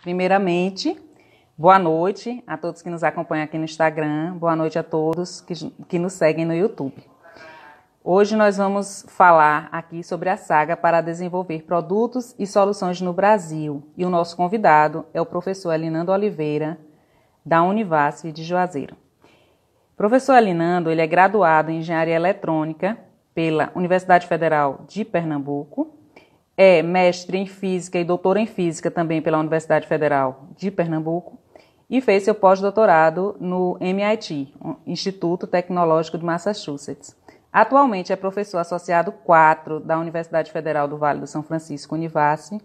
Primeiramente, boa noite a todos que nos acompanham aqui no Instagram, boa noite a todos que nos seguem no YouTube. Hoje nós vamos falar aqui sobre a saga para desenvolver produtos e soluções no Brasil. E o nosso convidado é o professor Elinando Oliveira, da Univasf de Juazeiro. O professor Elinando, ele é graduado em Engenharia Eletrônica pela Universidade Federal de Pernambuco, é mestre em Física e doutor em Física também pela Universidade Federal de Pernambuco e fez seu pós-doutorado no MIT, Instituto Tecnológico de Massachusetts. Atualmente é professor associado 4 da Universidade Federal do Vale do São Francisco, Univasf,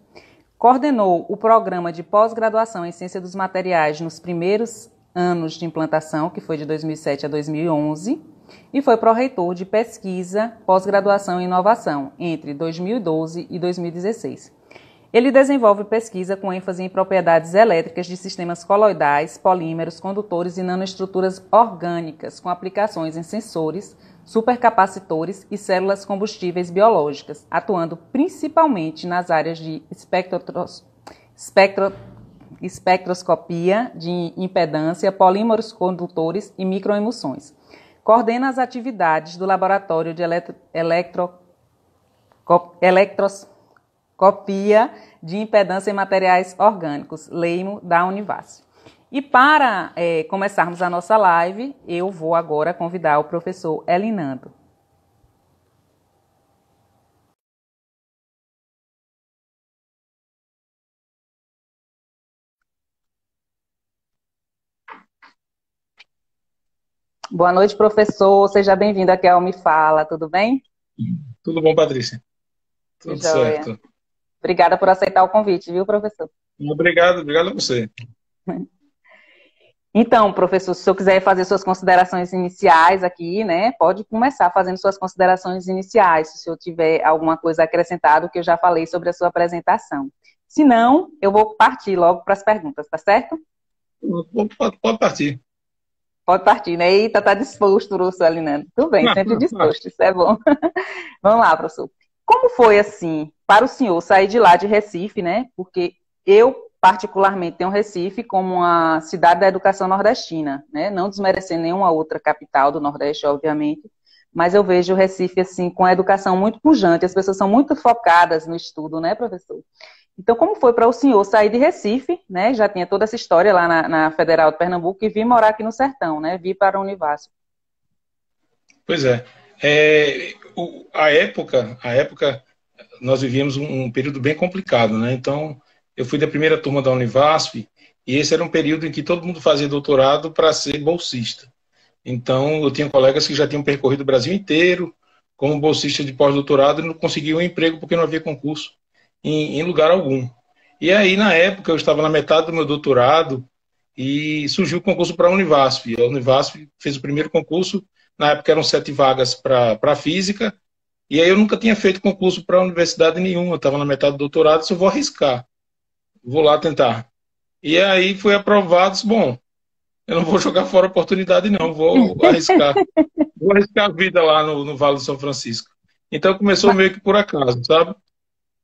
coordenou o programa de pós-graduação em Ciência dos Materiais nos primeiros anos de implantação, que foi de 2007 a 2011, e foi pró-reitor de pesquisa, pós-graduação e inovação entre 2012 e 2016. Ele desenvolve pesquisa com ênfase em propriedades elétricas de sistemas coloidais, polímeros, condutores e nanoestruturas orgânicas, com aplicações em sensores, supercapacitores e células combustíveis biológicas, atuando principalmente nas áreas de espectroscopia de impedância, polímeros condutores e microemulsões. Coordena as atividades do Laboratório de Electroscopia de Impedância em Materiais Orgânicos, LEIMO, da Univasf. E para começarmos a nossa live, eu vou agora convidar o professor Elinando. Boa noite, professor. Seja bem-vindo aqui ao Me Fala, tudo bem? Tudo bom, Patrícia? Tudo certo. Obrigada por aceitar o convite, viu, professor? Obrigado a você. Então, professor, se o senhor quiser fazer suas considerações iniciais aqui, né, pode começar fazendo suas considerações iniciais, se o senhor tiver alguma coisa acrescentada, que eu já falei sobre a sua apresentação. Se não, eu vou partir logo para as perguntas, tá certo? Pode partir. Pode partir, né? Eita, tá disposto, professor Elinando. Tudo bem, sempre disposto, isso é bom. Vamos lá, professor. Como foi, assim, para o senhor sair de lá de Recife, né? Porque eu, particularmente, tenho Recife como uma cidade da educação nordestina, né? Não desmerecendo nenhuma outra capital do Nordeste, obviamente, mas eu vejo o Recife, assim, com a educação muito pujante, as pessoas são muito focadas no estudo, né, professor? Então, como foi para o senhor sair de Recife, né? Já tinha toda essa história lá na Federal de Pernambuco e vir morar aqui no Sertão, né? Vir para a Univasf. Pois é. A época, nós vivíamos um período bem complicado, né? Então, eu fui da primeira turma da Univasf e esse era um período em que todo mundo fazia doutorado para ser bolsista. Então, eu tinha colegas que já tinham percorrido o Brasil inteiro como bolsista de pós-doutorado e não conseguiam um emprego porque não havia concurso em lugar algum. E aí, na época, eu estava na metade do meu doutorado e surgiu o concurso para a Univasf. A Univasf fez o primeiro concurso, na época eram 7 vagas para física, e aí eu nunca tinha feito concurso para universidade nenhuma, eu estava na metade do doutorado, só vou arriscar, vou lá tentar. E aí foi aprovado, disse, bom, eu não vou jogar fora a oportunidade não, vou arriscar a vida lá no Vale do São Francisco. Então começou meio que por acaso, sabe?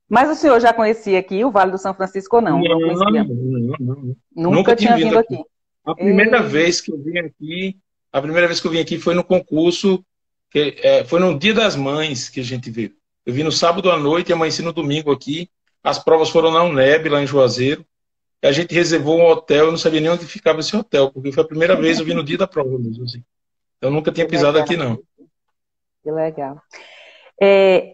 Mas o senhor já conhecia aqui o Vale do São Francisco ou não? Não conhecia? Não. Nunca tinha vindo aqui. A primeira vez que eu vim aqui foi no concurso, foi no Dia das Mães que a gente veio. Eu vim no sábado à noite e amanheci no domingo aqui. As provas foram na UNEB, lá em Juazeiro. A gente reservou um hotel, eu não sabia nem onde ficava esse hotel, porque foi a primeira vez que eu vim no dia da prova mesmo. Assim. Eu nunca tinha pisado aqui, não. Que legal.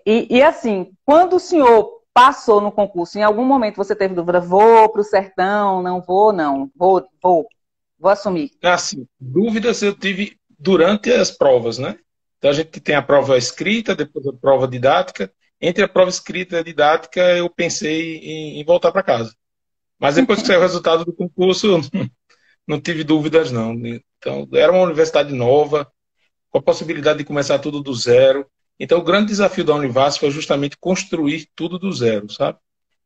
E assim, quando o senhor passou no concurso, em algum momento você teve dúvida, vou para o sertão, não vou, não, vou assumir? Assim, dúvidas eu tive durante as provas, né? Então a gente tem a prova escrita, depois a prova didática. Entre a prova escrita e a didática, eu pensei em voltar para casa. Mas depois que saiu o resultado do concurso, não tive dúvidas, não. Então, era uma universidade nova, com a possibilidade de começar tudo do zero. Então, o grande desafio da Univasf foi justamente construir tudo do zero, sabe?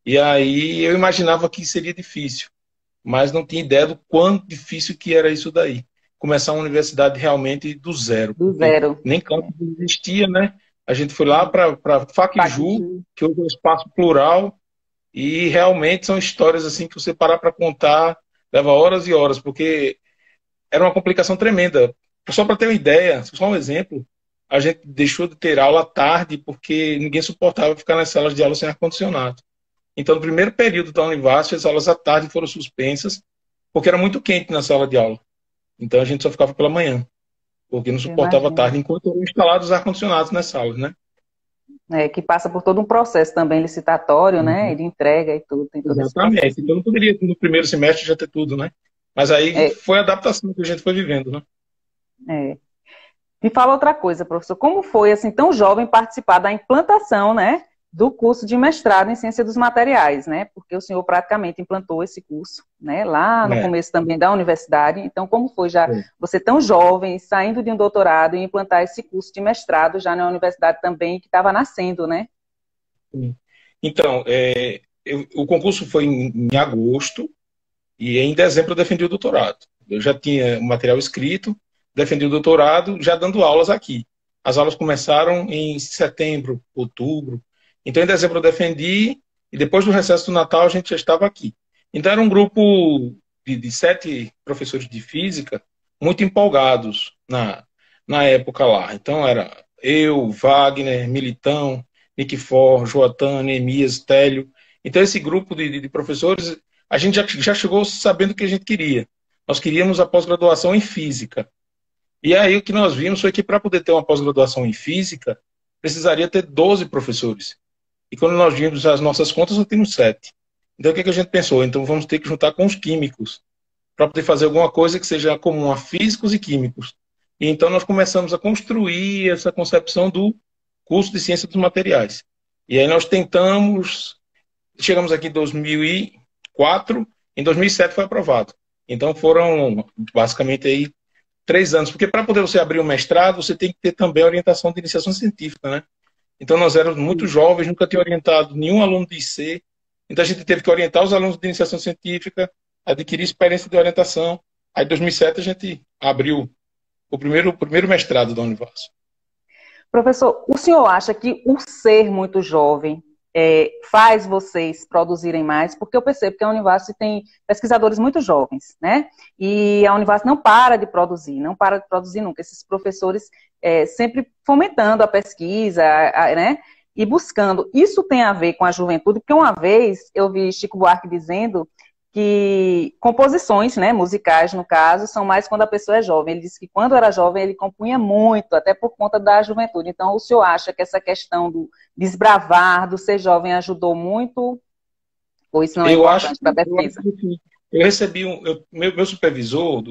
E aí eu imaginava que seria difícil, mas não tinha ideia do quão difícil que era isso daí. Começar uma universidade realmente do zero. Do zero. Nem campus existia, né? A gente foi lá para Facju, que hoje é um espaço plural, E realmente são histórias assim que você parar para contar leva horas e horas, porque era uma complicação tremenda. Só para ter uma ideia, só um exemplo, a gente deixou de ter aula à tarde porque ninguém suportava ficar nas salas de aula sem ar-condicionado. Então, no primeiro período da Univasf, as aulas à tarde foram suspensas porque era muito quente na sala de aula. Então, a gente só ficava pela manhã, porque não Eu suportava a imagino. tarde enquanto eram instalados os ar-condicionados nas salas, né? É, que passa por todo um processo também licitatório, né? Uhum. De entrega e tudo, tem todo esse processo. Exatamente. Então, não poderia, no primeiro semestre, já ter tudo, né? Mas aí É, foi a adaptação que a gente foi vivendo, né? é. Me fala outra coisa, professor. Como foi, assim, tão jovem participar da implantação, né, do curso de mestrado em Ciência dos Materiais, né? Porque o senhor praticamente implantou esse curso, né, lá no É, começo também da universidade. Então, como foi já é. você tão jovem, saindo de um doutorado e implantar esse curso de mestrado já na universidade também, que estava nascendo, né? Sim. Então, o concurso foi em agosto e em dezembro eu defendi o doutorado. Eu já tinha o material escrito, defendi o doutorado, já dando aulas aqui. As aulas começaram em setembro, outubro. Então, em dezembro eu defendi e depois do recesso do Natal a gente já estava aqui. Então, era um grupo de 7 professores de física muito empolgados na época lá. Então, era eu, Wagner, Militão, Nick For, Joatan, Neemias, Télio. Então, esse grupo de professores, a gente já chegou sabendo o que a gente queria. Nós queríamos a pós-graduação em física. E aí o que nós vimos foi que para poder ter uma pós-graduação em física, precisaria ter 12 professores. E quando nós vimos as nossas contas, nós tínhamos 7. Então o que a gente pensou? Então vamos ter que juntar com os químicos, para poder fazer alguma coisa que seja comum a físicos e químicos. E então nós começamos a construir essa concepção do curso de ciência dos materiais. E aí nós tentamos, chegamos aqui em 2004, em 2007 foi aprovado. Então foram basicamente aí 3 anos, porque para poder você abrir um mestrado, você tem que ter também orientação de iniciação científica, né? Então nós éramos muito jovens, nunca tinha orientado nenhum aluno de IC, então a gente teve que orientar os alunos de iniciação científica, adquirir experiência de orientação. Aí em 2007 a gente abriu o primeiro mestrado da Univasf. Professor, o senhor acha que o ser muito jovem faz vocês produzirem mais? Porque eu percebo que a Univasf tem pesquisadores muito jovens, né? E a Univasf não para de produzir, não para de produzir nunca. Esses professores sempre fomentando a pesquisa, né? E buscando. Isso tem a ver com a juventude, porque uma vez eu vi Chico Buarque dizendo que composições, né, musicais, no caso, são mais quando a pessoa é jovem. Ele disse que quando era jovem ele compunha muito, até por conta da juventude. Então, o senhor acha que essa questão do desbravar, do ser jovem, ajudou muito? Ou isso não é Eu acho, importante para a eu acho pesquisa? que sim. Eu recebi meu supervisor,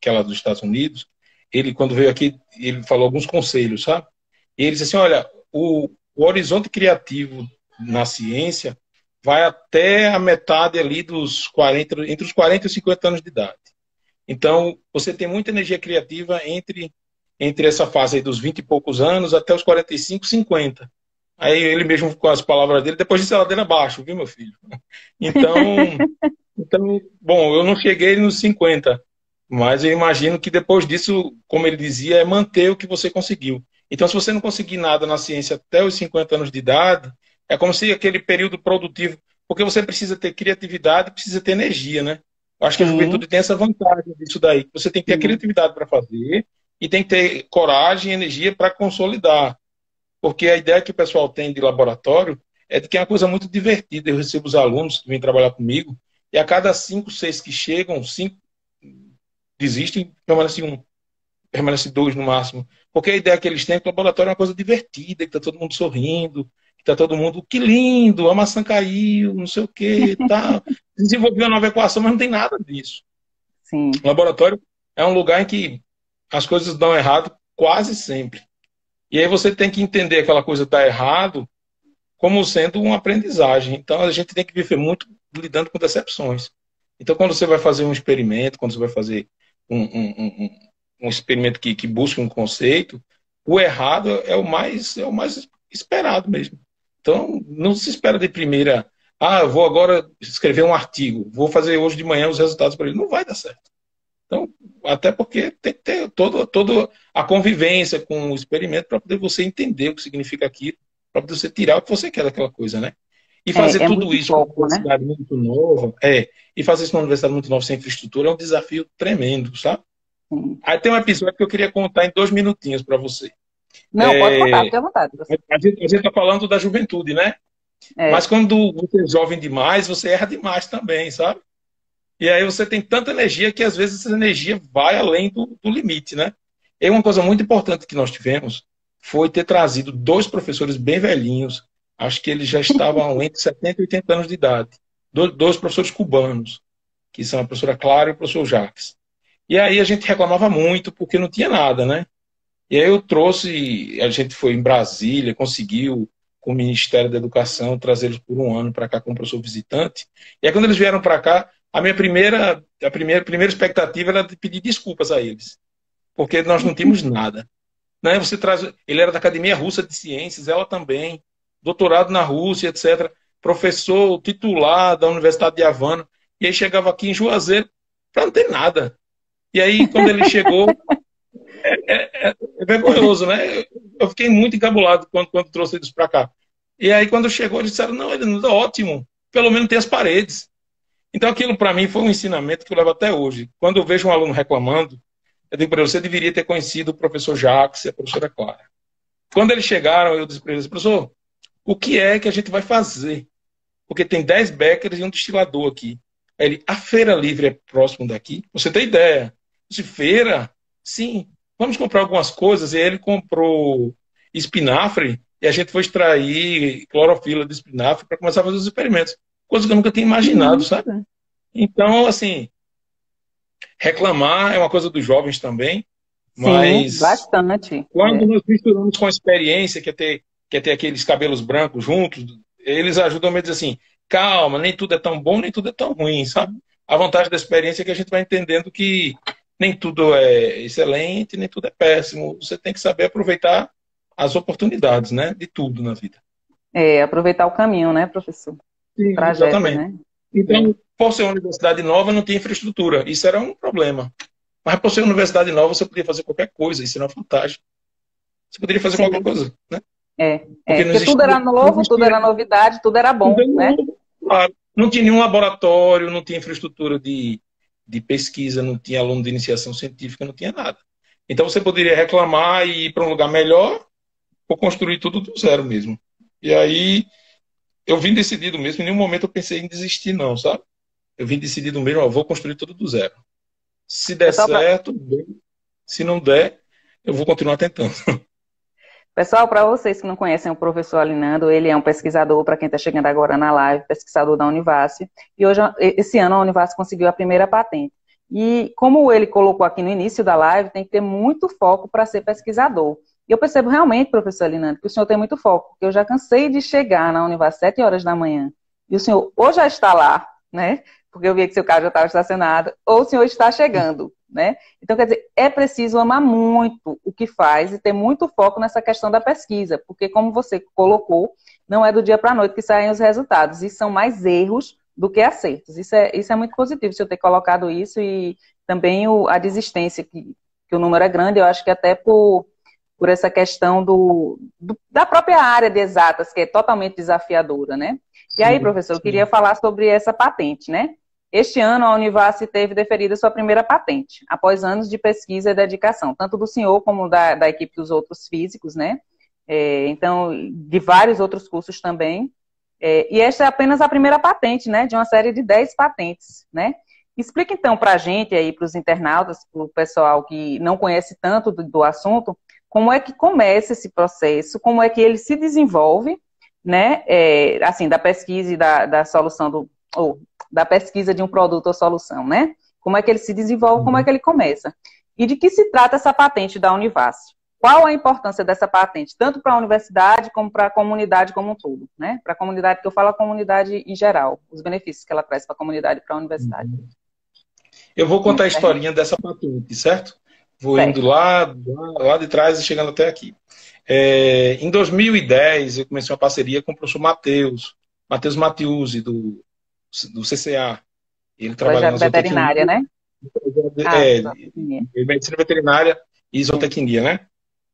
que é lá dos Estados Unidos, ele, quando veio aqui, ele falou alguns conselhos, sabe? E ele disse assim: olha, o horizonte criativo na ciência vai até a metade ali dos 40, entre os 40 e os 50 anos de idade. Então, você tem muita energia criativa entre essa fase aí dos 20 e poucos anos até os 45, 50. Aí ele mesmo, com as palavras dele, depois disso é ladeira abaixo, viu, meu filho? Então, bom, eu não cheguei nos 50, mas eu imagino que depois disso, como ele dizia, é manter o que você conseguiu. Então, se você não conseguir nada na ciência até os 50 anos de idade, é como se aquele período produtivo, porque você precisa ter criatividade, precisa ter energia, né? Eu acho que a Sim, juventude tem essa vantagem disso daí, que você tem que ter a sim. criatividade para fazer e tem que ter coragem e energia para consolidar. Porque a ideia que o pessoal tem de laboratório é de que é uma coisa muito divertida. Eu recebo os alunos que vêm trabalhar comigo e a cada 5, 6 que chegam, 5 desistem, permanece um, permanece 2 no máximo. Porque a ideia que eles têm é que o laboratório é uma coisa divertida, que está todo mundo sorrindo, que está todo mundo, que lindo, a maçã caiu, não sei o que, tá. Desenvolveu uma nova equação, mas não tem nada disso. Sim. O laboratório é um lugar em que as coisas dão errado quase sempre. E aí você tem que entender aquela coisa está errado como sendo uma aprendizagem. Então a gente tem que viver muito lidando com decepções. Então quando você vai fazer um experimento, quando você vai fazer um experimento que busca um conceito, o errado é o mais esperado mesmo. Então não se espera de primeira, eu vou agora escrever um artigo, vou fazer hoje de manhã os resultados para ele. Não vai dar certo. Então, até porque tem que ter toda a convivência com o experimento para poder você entender o que significa aquilo, para poder você tirar o que você quer daquela coisa, né? E fazer É tudo muito isso numa foco, né? universidade muito nova, e fazer isso numa universidade muito nova sem infraestrutura é um desafio tremendo, sabe? Sim. Aí tem um episódio que eu queria contar em 2 minutinhos para você. Não, pode contar, É, fique à vontade. a gente está falando da juventude, né? Mas É, quando você é jovem demais, você erra demais também, sabe? E aí você tem tanta energia que às vezes essa energia vai além do limite, né? E uma coisa muito importante que nós tivemos foi ter trazido 2 professores bem velhinhos, acho que eles já estavam entre 70 e 80 anos de idade, 2 professores cubanos, que são a professora Clara e o professor Jacques. E aí a gente reclamava muito porque não tinha nada, né? E aí eu trouxe, a gente foi em Brasília, conseguiu com o Ministério da Educação trazê-los por um ano para cá como professor visitante. E aí quando eles vieram para cá, a primeira expectativa era de pedir desculpas a eles, porque nós não tínhamos nada, né? Você traz, ele era da Academia Russa de Ciências, ela também, doutorado na Rússia, etc. Professor titular da Universidade de Havana, e aí chegava aqui em Juazeiro para não ter nada. E aí quando ele chegou, é vergonhoso, né? Eu fiquei muito encabulado quando trouxe eles para cá. E aí, quando chegou, eles disseram: não, ele não é ótimo, pelo menos tem as paredes. Então, aquilo para mim foi um ensinamento que eu levo até hoje. Quando eu vejo um aluno reclamando, eu digo para ele: você deveria ter conhecido o professor Jacques e a professora Clara. Quando eles chegaram, eu disse para eles: professor, o que é que a gente vai fazer? Porque tem 10 bécares e um destilador aqui. Aí ele: a Feira Livre é próximo daqui? Você tem ideia? Eu disse: feira? Sim. Vamos comprar algumas coisas. E aí ele comprou espinafre e a gente foi extrair clorofila de espinafre para começar a fazer os experimentos. Coisa que eu nunca tinha imaginado, sabe? nossa, Então, assim, reclamar é uma coisa dos jovens também, sim, mas bastante. quando É. nós misturamos com a experiência, que é ter aqueles cabelos brancos juntos, eles ajudam a dizer assim: calma, nem tudo é tão bom, nem tudo é tão ruim, sabe? A vantagem da experiência é que a gente vai entendendo que nem tudo é excelente, nem tudo é péssimo. Você tem que saber aproveitar as oportunidades, né? De tudo na vida. É, aproveitar o caminho, né, professor? Sim, Trajeto, exatamente. né? É. Então, por ser uma universidade nova, não tinha infraestrutura. Isso era um problema. Mas por ser uma universidade nova, você podia fazer qualquer coisa. Isso era uma vantagem. Você poderia fazer qualquer Sim, coisa, né? Porque não porque tudo existia, era não novo, tudo existia era novidade, tudo era tudo bom, é né? novo, claro. Não tinha nenhum laboratório, não tinha infraestrutura de pesquisa, não tinha aluno de iniciação científica, não tinha nada. Então você poderia reclamar e ir para um lugar melhor ou construir tudo do zero mesmo. E aí eu vim decidido mesmo, em nenhum momento eu pensei em desistir, não, sabe? Eu vim decidido mesmo: ó, vou construir tudo do zero. Se der Pessoal, certo, bem. Se não der, eu vou continuar tentando. para vocês que não conhecem o professor Alinando, ele é um pesquisador, para quem está chegando agora na live, pesquisador da Univasf, e hoje, esse ano a Univasf conseguiu a primeira patente. E como ele colocou aqui no início da live, tem que ter muito foco para ser pesquisador. E eu percebo realmente, professor Alinando, que o senhor tem muito foco, porque eu já cansei de chegar na Univasf às 7 horas da manhã, e o senhor ou já está lá, né, porque eu vi que seu carro já estava estacionado, ou o senhor está chegando, né? Então, quer dizer, é preciso amar muito o que faz e ter muito foco nessa questão da pesquisa, porque, como você colocou, não é do dia para a noite que saem os resultados, e são mais erros do que acertos. Isso é muito positivo, se eu ter colocado isso, e também a desistência, que o número é grande, eu acho que até por essa questão da própria área de exatas, que é totalmente desafiadora, né? E aí, Sim, professor, eu queria sim. falar sobre essa patente, né? Este ano, a Univasf teve deferida sua primeira patente, após anos de pesquisa e dedicação, tanto do senhor como da equipe dos outros físicos, né? Então, de vários outros cursos também. E esta é apenas a primeira patente, né? De uma série de 10 patentes, né? Explica então para a gente aí, para os internautas, para o pessoal que não conhece tanto do assunto, como é que começa esse processo, como é que ele se desenvolve, né? Assim, da pesquisa e da solução da pesquisa de um produto ou solução, né? Como é que ele se desenvolve, como é que ele começa. E de que se trata essa patente da Univasf? Qual a importância dessa patente, tanto para a universidade como para a comunidade como um todo, né? Para a comunidade, que eu falo a comunidade em geral, os benefícios que ela traz para a comunidade e para a universidade. Eu vou Me contar a permite? historinha dessa patente, certo? Vou indo Certo. lá de trás e chegando até aqui. Em 2010, eu comecei uma parceria com o professor Matheus Matiusi, do CCA. Ele trabalha na Projeto zootecnia, veterinária, né? Ah, medicina veterinária e sim. zootecnia, né?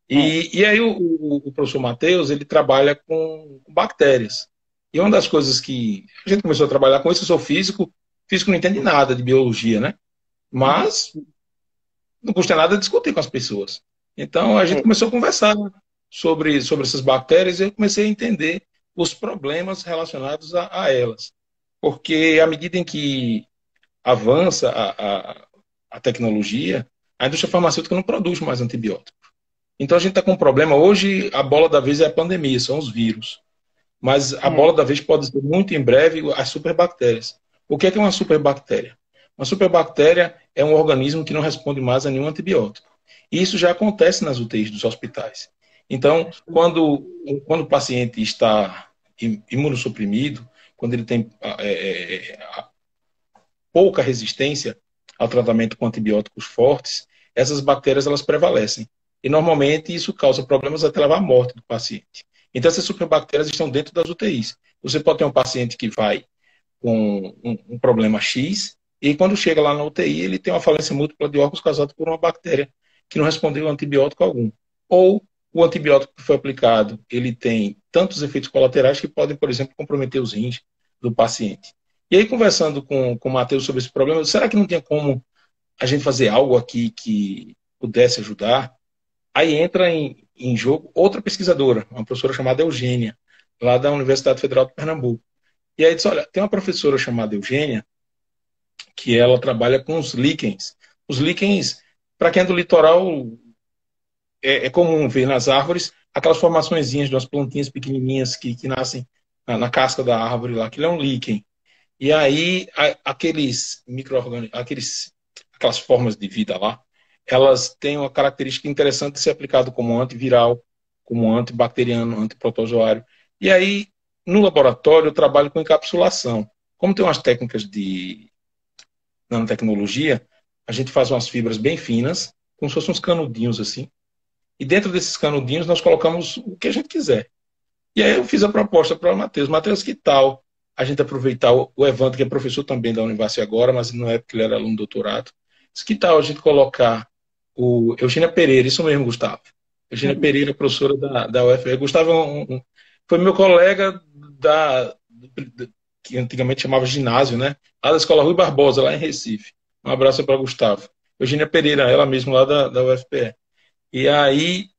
É. E aí o professor Matheus, ele trabalha com bactérias. E uma das coisas que a gente começou a trabalhar com isso, eu sou físico, físico não entende nada de biologia, né? Mas não custa nada discutir com as pessoas. Então a gente É, começou a conversar sobre essas bactérias e eu comecei a entender os problemas relacionados a elas. Porque à medida em que avança a tecnologia, a indústria farmacêutica não produz mais antibióticos. Então a gente está com um problema. Hoje a bola da vez é a pandemia, são os vírus. Mas a é. bola da vez pode ser muito em breve as superbactérias. O que é uma superbactéria? Uma superbactéria é um organismo que não responde mais a nenhum antibiótico. E isso já acontece nas UTIs dos hospitais. Então, quando o paciente está imunossuprimido, quando ele tem pouca resistência ao tratamento com antibióticos fortes, essas bactérias elas prevalecem. E normalmente isso causa problemas até levar à morte do paciente. Então essas superbactérias estão dentro das UTIs. Você pode ter um paciente que vai com um problema X e quando chega lá na UTI ele tem uma falência múltipla de órgãos causada por uma bactéria que não respondeu a antibiótico algum. Ou o antibiótico que foi aplicado, ele tem tantos efeitos colaterais que podem, por exemplo, comprometer os rins do paciente. E aí, conversando com o Matheus sobre esse problema, será que não tinha como a gente fazer algo aqui que pudesse ajudar? Aí entra em jogo outra pesquisadora, uma professora chamada Eugênia, lá da Universidade Federal de Pernambuco. E aí disse, olha, tem uma professora chamada Eugênia, que ela trabalha com os líquens. Os líquens, para quem é do litoral, é comum ver nas árvores aquelas formaçõezinhas de umas plantinhas pequenininhas que nascem na casca da árvore lá, que é um líquen. E aí, aqueles micro-organismos, aquelas formas de vida lá, elas têm uma característica interessante de ser aplicado como antiviral, como antibacteriano, antiprotozoário. E aí, no laboratório, eu trabalho com encapsulação. Como tem umas técnicas de nanotecnologia, a gente faz umas fibras bem finas, como se fossem uns canudinhos assim. E dentro desses canudinhos nós colocamos o que a gente quiser. E aí eu fiz a proposta para o Matheus. Matheus, que tal a gente aproveitar o Evandro, que é professor também da Univasf agora, mas não é porque ele era aluno do doutorado. Disse, que tal a gente colocar o Eugênia Pereira, isso mesmo, Gustavo. Eugênia Pereira, professora da UFR. Gustavo foi meu colega que antigamente chamava ginásio, né? Lá da Escola Rui Barbosa, lá em Recife. Um abraço para Gustavo. Eugênia Pereira, ela mesma lá da UFPE. E aí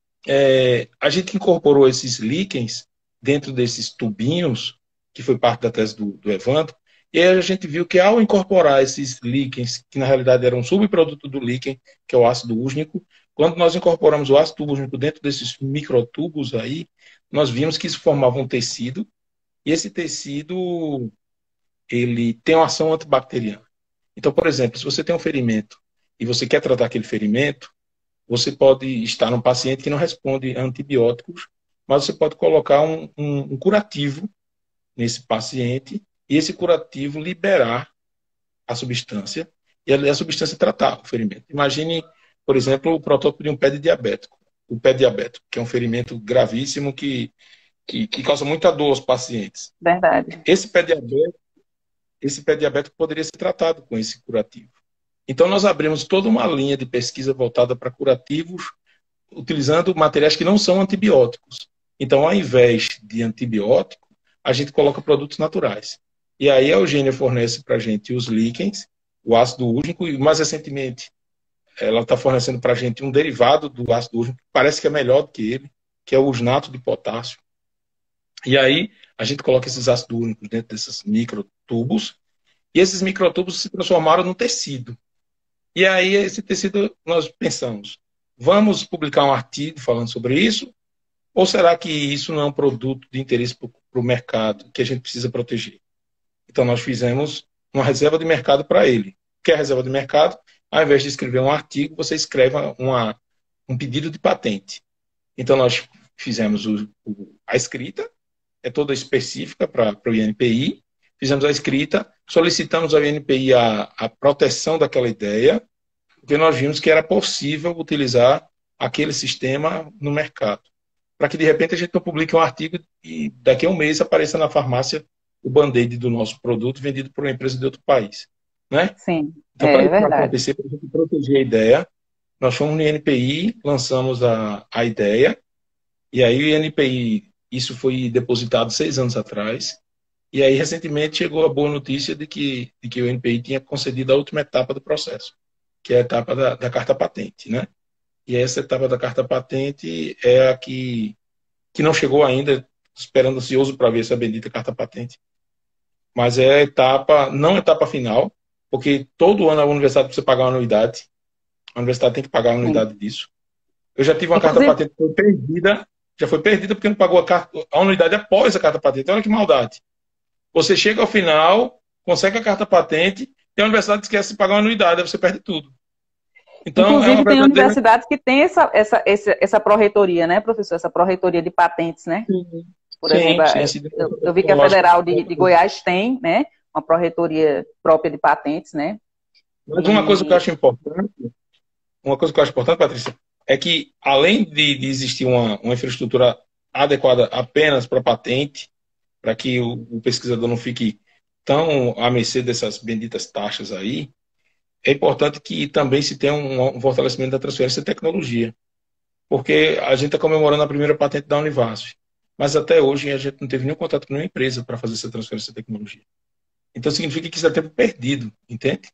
a gente incorporou esses líquens dentro desses tubinhos, que foi parte da tese do Evandro, e aí a gente viu que ao incorporar esses líquens, que na realidade eram um subproduto do líquen, que é o ácido úsmico, quando nós incorporamos o ácido úsmico dentro desses microtubos aí, nós vimos que isso formava um tecido, e esse tecido ele tem uma ação antibacteriana. Então, por exemplo, se você tem um ferimento e você quer tratar aquele ferimento, você pode estar num paciente que não responde a antibióticos, mas você pode colocar um curativo nesse paciente e esse curativo liberar a substância e a substância tratar o ferimento. Imagine, por exemplo, o protótipo de um pé de diabético. O pé diabético, que é um ferimento gravíssimo que causa muita dor aos pacientes. Verdade. Esse pé diabético poderia ser tratado com esse curativo. Então, nós abrimos toda uma linha de pesquisa voltada para curativos, utilizando materiais que não são antibióticos. Então, ao invés de antibiótico, a gente coloca produtos naturais. E aí a Eugênia fornece para a gente os líquens, o ácido úrico, e mais recentemente ela está fornecendo para a gente um derivado do ácido úrico, que parece que é melhor do que ele, que é o usnato de potássio. E aí a gente coloca esses ácidos úricos dentro desses microtubos, e esses microtubos se transformaram num tecido. E aí, esse tecido, nós pensamos, vamos publicar um artigo falando sobre isso? Ou será que isso não é um produto de interesse para o mercado que a gente precisa proteger? Então, nós fizemos uma reserva de mercado para ele. O que é a reserva de mercado? Ao invés de escrever um artigo, você escreve um pedido de patente. Então, nós fizemos a escrita, é toda específica para o INPI, fizemos a escrita, solicitamos ao INPI a proteção daquela ideia, porque nós vimos que era possível utilizar aquele sistema no mercado. Para que, de repente, a gente não publique um artigo e daqui a um mês apareça na farmácia o band-aid do nosso produto vendido por uma empresa de outro país. Né? Sim, Então, para é isso verdade. acontecer, para a gente proteger a ideia, nós fomos no INPI, lançamos a ideia, e aí o INPI, isso foi depositado 6 anos atrás, E aí, recentemente, chegou a boa notícia de que o NPI tinha concedido a última etapa do processo, que é a etapa da carta patente, né? E essa etapa da carta patente é a que não chegou ainda, esperando ansioso para ver essa bendita carta patente. Mas é a etapa, não a etapa final, porque todo ano a universidade precisa pagar uma anuidade. A universidade tem que pagar a Sim. anuidade disso. Eu já tive uma carta Inclusive, patente que foi perdida, já foi perdida porque não pagou a anuidade após a carta patente. Olha que maldade. Você chega ao final, consegue a carta patente, e a universidade esquece de pagar uma anuidade, aí você perde tudo. Então, é uma inclusive tem verdadeira. universidades que têm essa pró-reitoria, né, professor? Essa pró-reitoria de patentes, né? Por exemplo, Sim, sim, esse eu vi que a tecnológico. Federal de Goiás tem, né, uma pró-reitoria própria de patentes, né? Mas uma coisa que eu E acho importante, Patrícia, é que além de existir uma infraestrutura adequada apenas para patente, para que o pesquisador não fique tão à mercê dessas benditas taxas aí, é importante que também se tenha um fortalecimento da transferência de tecnologia. Porque a gente está comemorando a primeira patente da Univasf, mas até hoje a gente não teve nenhum contato com nenhuma empresa para fazer essa transferência de tecnologia. Então significa que isso é tempo perdido, entende?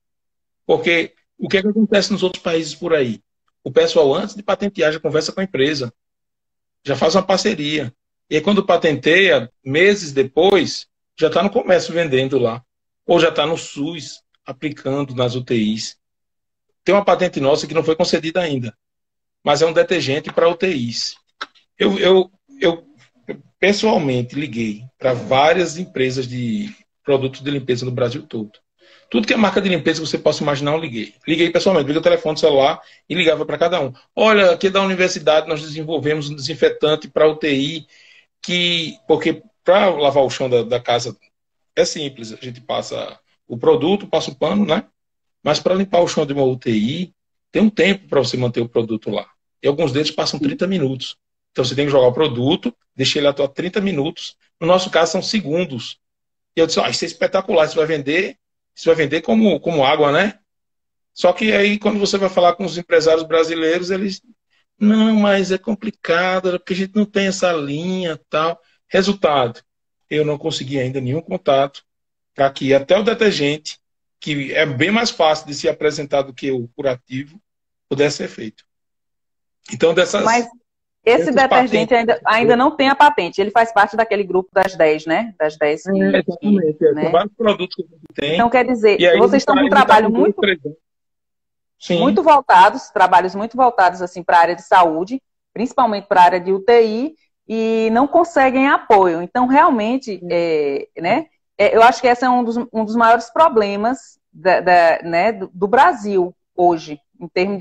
Porque o que é que acontece nos outros países por aí? O pessoal, antes de patentear, já conversa com a empresa, já faz uma parceria. E aí, quando patenteia, meses depois, já está no comércio vendendo lá. Ou já está no SUS, aplicando nas UTIs. Tem uma patente nossa que não foi concedida ainda, mas é um detergente para UTIs. Eu pessoalmente liguei para várias empresas de produtos de limpeza no Brasil todo. Tudo que é marca de limpeza que você possa imaginar, eu liguei. Liguei pessoalmente, liguei o telefone, celular e ligava para cada um. Olha, aqui da universidade nós desenvolvemos um desinfetante para UTI, porque para lavar o chão da casa é simples, a gente passa o produto, passa o pano, né? Mas para limpar o chão de uma UTI, tem um tempo para você manter o produto lá. E alguns deles passam 30 minutos. Então você tem que jogar o produto, deixar ele atuar 30 minutos. No nosso caso, são segundos. E eu disse, isso é espetacular, isso vai vender como água, né? Só que aí, quando você vai falar com os empresários brasileiros, eles, não, mas é complicado, porque a gente não tem essa linha tal. Resultado, eu não consegui ainda nenhum contato para que até o detergente, que é bem mais fácil de se apresentar do que o curativo, pudesse ser feito. Então, mas esse dessas detergente patentes. ainda não tem a patente. Ele faz parte daquele grupo das 10, né? Das 10 Exatamente. São né? vários produtos que a gente tem. Então, quer dizer, E aí vocês estão com um ele tá trabalho com dois, três anos. muito Sim. voltados, trabalhos muito voltados assim para a área de saúde, principalmente para a área de UTI, e não conseguem apoio. Então, realmente, né, eu acho que esse é um dos maiores problemas né, do Brasil hoje, em termos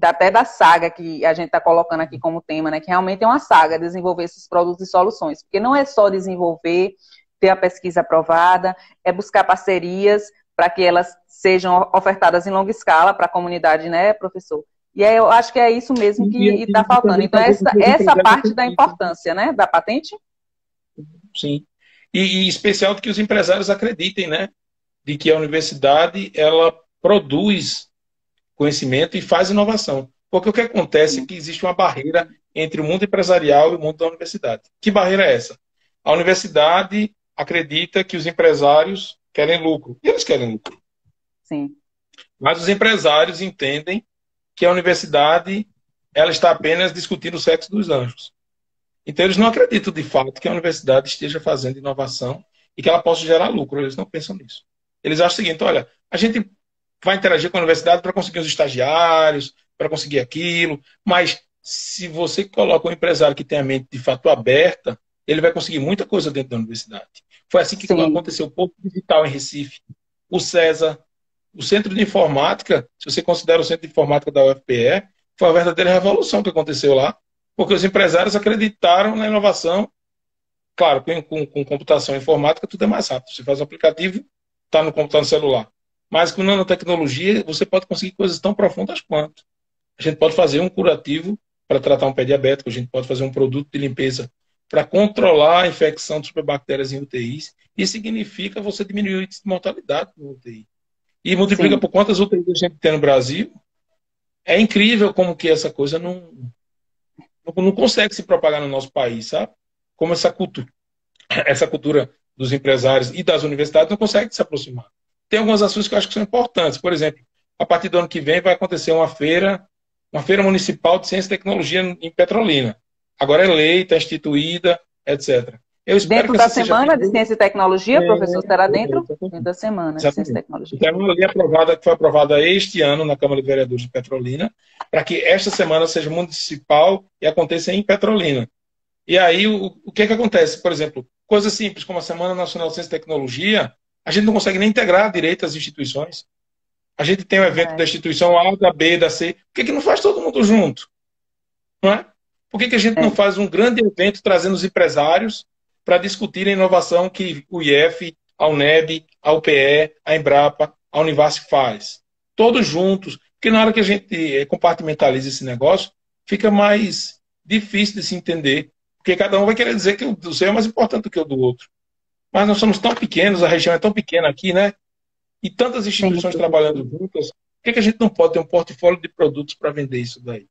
até da saga que a gente está colocando aqui como tema, né, que realmente é uma saga, desenvolver esses produtos e soluções, porque não é só desenvolver, ter a pesquisa aprovada, é buscar parcerias para que elas sejam ofertadas em longa escala para a comunidade, né, professor? E aí eu acho que é isso mesmo que está faltando. Então, essa parte da importância, né, da patente? Sim. E especial que os empresários acreditem, né, de que a universidade, ela produz conhecimento e faz inovação. Porque o que acontece é que existe uma barreira entre o mundo empresarial e o mundo da universidade. Que barreira é essa? A universidade acredita que os empresários querem lucro. E eles querem lucro. Sim. Mas os empresários entendem que a universidade ela está apenas discutindo o sexo dos anjos. Então, eles não acreditam de fato que a universidade esteja fazendo inovação e que ela possa gerar lucro. Eles não pensam nisso. Eles acham o seguinte: olha, a gente vai interagir com a universidade para conseguir os estagiários, para conseguir aquilo, mas se você coloca um empresário que tem a mente de fato aberta, ele vai conseguir muita coisa dentro da universidade. Foi assim que Sim. aconteceu o Porto Digital em Recife, o César, o Centro de Informática, se você considera o Centro de Informática da UFPE, foi uma verdadeira revolução que aconteceu lá, porque os empresários acreditaram na inovação. Claro, com computação e informática tudo é mais rápido. Você faz um aplicativo, está no computador celular. Mas com nanotecnologia você pode conseguir coisas tão profundas quanto. A gente pode fazer um curativo para tratar um pé diabético, a gente pode fazer um produto de limpeza para controlar a infecção de superbactérias em UTIs. Isso significa você diminuir o índice de mortalidade no UTI. E multiplica Sim. por quantas UTIs a gente tem no Brasil. É incrível como que essa coisa não consegue se propagar no nosso país, sabe? Como essa cultura dos empresários e das universidades não conseguem se aproximar. Tem algumas ações que eu acho que são importantes. Por exemplo, a partir do ano que vem vai acontecer uma feira municipal de ciência e tecnologia em Petrolina. Agora é lei, está instituída, etc. Eu espero Dentro que da essa seja a semana de primeira. ciência e tecnologia, professor, será dentro Exatamente. da semana de ciência e Exatamente. tecnologia. Então, é uma lei aprovada, que foi aprovada este ano na Câmara de Vereadores de Petrolina, para que esta semana seja municipal e aconteça em Petrolina. E aí, o que é que acontece? Por exemplo, coisas simples como a Semana Nacional de Ciência e Tecnologia, a gente não consegue nem integrar direito às instituições. A gente tem um evento da instituição A, da B, da C. Por que que não faz todo mundo junto? Não é? Por que que a gente não faz um grande evento trazendo os empresários para discutir a inovação que o IF, a UNEB, a UPE, a Embrapa, a Univasf faz? Todos juntos. Porque na hora que a gente compartimentaliza esse negócio, fica mais difícil de se entender. Porque cada um vai querer dizer que o do seu é mais importante do que o do outro. Mas nós somos tão pequenos, a região é tão pequena aqui, né? E tantas instituições Sim. trabalhando juntas, por que a gente não pode ter um portfólio de produtos para vender isso daí?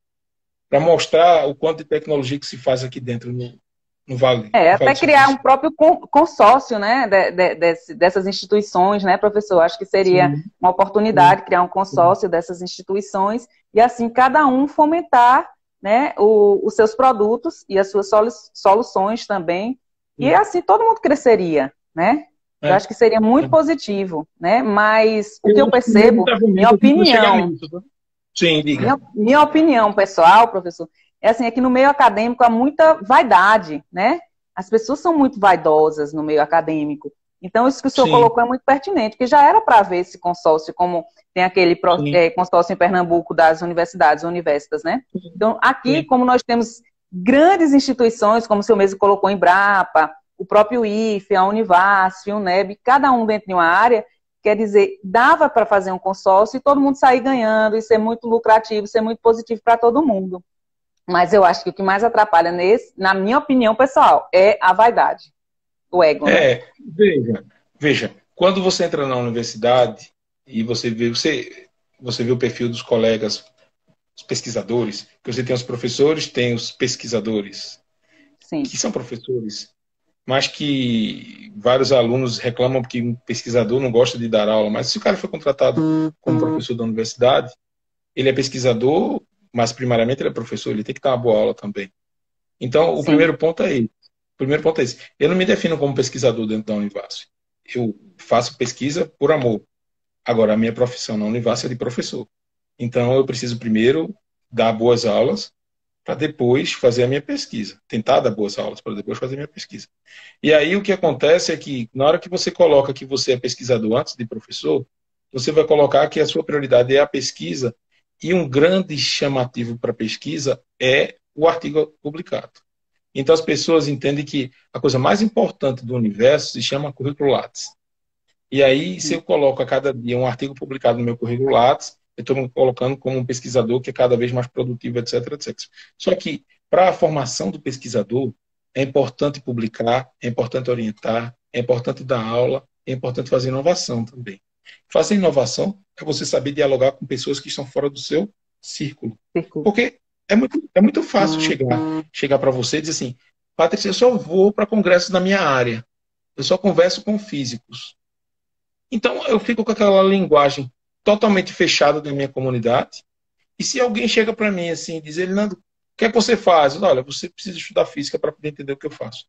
Para mostrar o quanto de tecnologia que se faz aqui dentro no Vale. Até criar um próprio consórcio, né, dessas instituições, né, professor? Acho que seria uma oportunidade criar um consórcio dessas instituições e assim cada um fomentar, né, os seus produtos e as suas soluções também. E assim todo mundo cresceria, né? Eu acho que seria muito positivo, né? Mas o que eu percebo, minha opinião, sim, diga. Minha opinião pessoal, professor, é assim, é que no meio acadêmico há muita vaidade, né? As pessoas são muito vaidosas no meio acadêmico. Então, isso que o senhor colocou é muito pertinente, porque já era para ver esse consórcio, como tem aquele consórcio em Pernambuco das universidades, universitas, né? Então, aqui, como nós temos grandes instituições, como o senhor mesmo colocou, Embrapa, o próprio IFE, a Univasf, a UNEB, cada um dentro de uma área, quer dizer, dava para fazer um consórcio e todo mundo sair ganhando, e ser muito lucrativo, ser muito positivo para todo mundo. Mas eu acho que o que mais atrapalha na minha opinião pessoal, é a vaidade, o ego. Né? Veja, quando você entra na universidade e você vê o perfil dos colegas, os pesquisadores, que você tem os professores, tem os pesquisadores, que são professores, mas que vários alunos reclamam que um pesquisador não gosta de dar aula, mas se o cara foi contratado como professor da universidade, ele é pesquisador, mas primariamente ele é professor, ele tem que dar uma boa aula também. Então, o primeiro ponto é esse. Eu não me defino como pesquisador dentro da Univasf. Eu faço pesquisa por amor. Agora, a minha profissão na Univasf é de professor. Então, eu preciso primeiro dar boas aulas para depois fazer a minha pesquisa. Tentar dar boas aulas para depois fazer a minha pesquisa. E aí, o que acontece é que, na hora que você coloca que você é pesquisador antes de professor, você vai colocar que a sua prioridade é a pesquisa. E um grande chamativo para pesquisa é o artigo publicado. Então as pessoas entendem que a coisa mais importante do universo se chama currículo Lattes. E aí, se eu coloco a cada dia um artigo publicado no meu currículo Lattes, eu estou me colocando como um pesquisador que é cada vez mais produtivo, etc, etc. Só que, para a formação do pesquisador, é importante publicar, é importante orientar, é importante dar aula, é importante fazer inovação também. Fazer inovação é você saber dialogar com pessoas que estão fora do seu círculo. Porque é muito fácil chegar para você e dizer assim, Patrícia, eu só vou para congressos na minha área. Eu só converso com físicos. Então, eu fico com aquela linguagem totalmente fechada da minha comunidade. E se alguém chega para mim assim e diz, Nando, o que é que você faz? Eu, olha, você precisa estudar física para poder entender o que eu faço.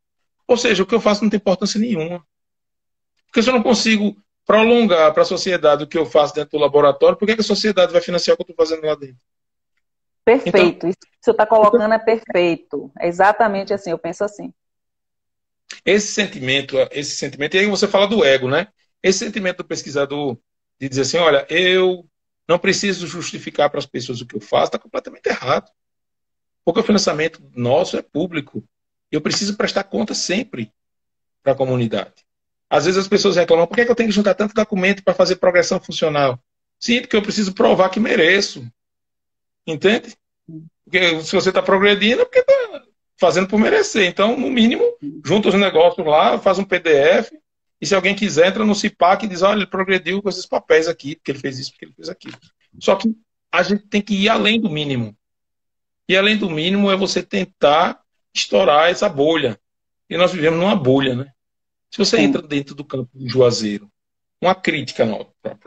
Ou seja, o que eu faço não tem importância nenhuma. Porque se eu não consigo prolongar para a sociedade o que eu faço dentro do laboratório, por que a sociedade vai financiar o que eu estou fazendo lá dentro? Perfeito. Então, isso que você está colocando é perfeito. É exatamente assim, eu penso assim. Esse sentimento, e aí você fala do ego, né? Esse sentimento do pesquisador de dizer assim, olha, eu não preciso justificar para as pessoas o que eu faço, está completamente errado. Porque o financiamento nosso é público. Eu preciso prestar conta sempre para a comunidade. Às vezes as pessoas reclamam, por que eu tenho que juntar tanto documento para fazer progressão funcional? Sim, porque eu preciso provar que mereço. Entende? Porque se você está progredindo, é porque está fazendo por merecer. Então, no mínimo, junta os negócios lá, faz um PDF, e se alguém quiser, entra no CIPAC e diz, olha, ele progrediu com esses papéis aqui, porque ele fez isso, porque ele fez aquilo. Só que a gente tem que ir além do mínimo. E além do mínimo é você tentar estourar essa bolha. E nós vivemos numa bolha, né? Se você entra sim. dentro do campo de Juazeiro, uma crítica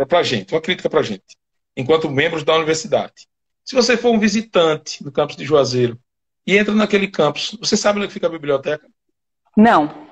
para a gente, uma crítica para a gente, enquanto membros da universidade. Se você for um visitante do campus de Juazeiro e entra naquele campus, você sabe onde fica a biblioteca? Não,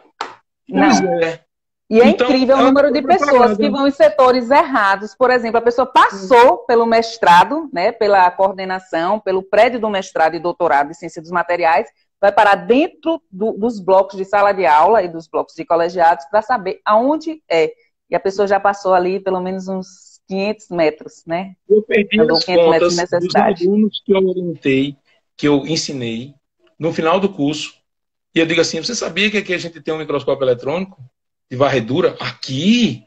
Pois não. é. E é Então, incrível o ela número ficou de pessoas que preparada. vão em setores errados. Por exemplo, a pessoa passou pelo mestrado, né, pela coordenação, pelo prédio do mestrado e doutorado de ciência dos materiais, vai parar dentro dos blocos de sala de aula e dos blocos de colegiados para saber aonde é. E a pessoa já passou ali pelo menos uns 500 metros, né? Eu perdi Andou as 500 metros de contas dos necessidade. alunos que eu orientei, que eu ensinei, no final do curso. E eu digo assim, você sabia que aqui a gente tem um microscópio eletrônico de varredura? Aqui?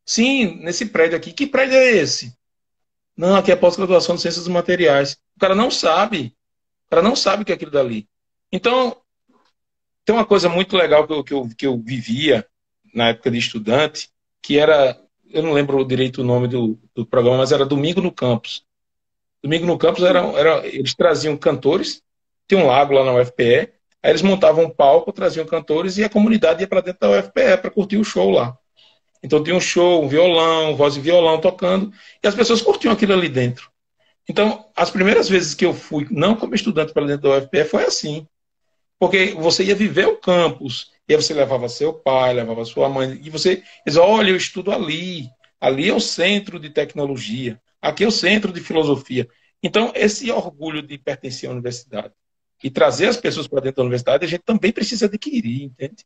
Sim, nesse prédio aqui. Que prédio é esse? Não, aqui é pós-graduação de ciências dos materiais. O cara não sabe. O cara não sabe o que é aquilo dali. Então, tem uma coisa muito legal que eu vivia na época de estudante, que era, eu não lembro direito o nome do programa, mas era Domingo no Campus. Domingo no Campus eles traziam cantores, tinha um lago lá na UFPE, aí eles montavam um palco, traziam cantores e a comunidade ia para dentro da UFPE para curtir o show lá. Então tinha um show, um violão, voz e violão tocando, e as pessoas curtiam aquilo ali dentro. Então, as primeiras vezes que eu fui, não como estudante para dentro da UFPE, foi assim. Porque você ia viver o campus, e aí você levava seu pai, levava sua mãe, e você diz, olha, eu estudo ali. Ali é o centro de tecnologia, aqui é o centro de filosofia. Então, esse orgulho de pertencer à universidade e trazer as pessoas para dentro da universidade, a gente também precisa adquirir, entende?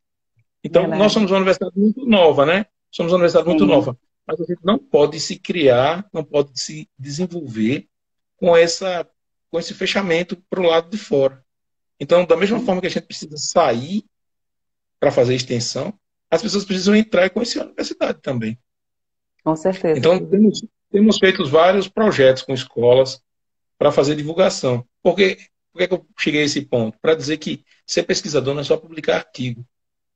Então, nós Verdade. somos uma universidade muito nova, né? Somos uma universidade muito Sim, nova. Mas a gente não pode se criar, não pode se desenvolver com com esse fechamento para o lado de fora. Então, da mesma sim, forma que a gente precisa sair para fazer extensão, as pessoas precisam entrar e conhecer a universidade também. com certeza. Então, temos feito vários projetos com escolas para fazer divulgação. Por que eu cheguei a esse ponto? Para dizer que ser pesquisador não é só publicar artigo.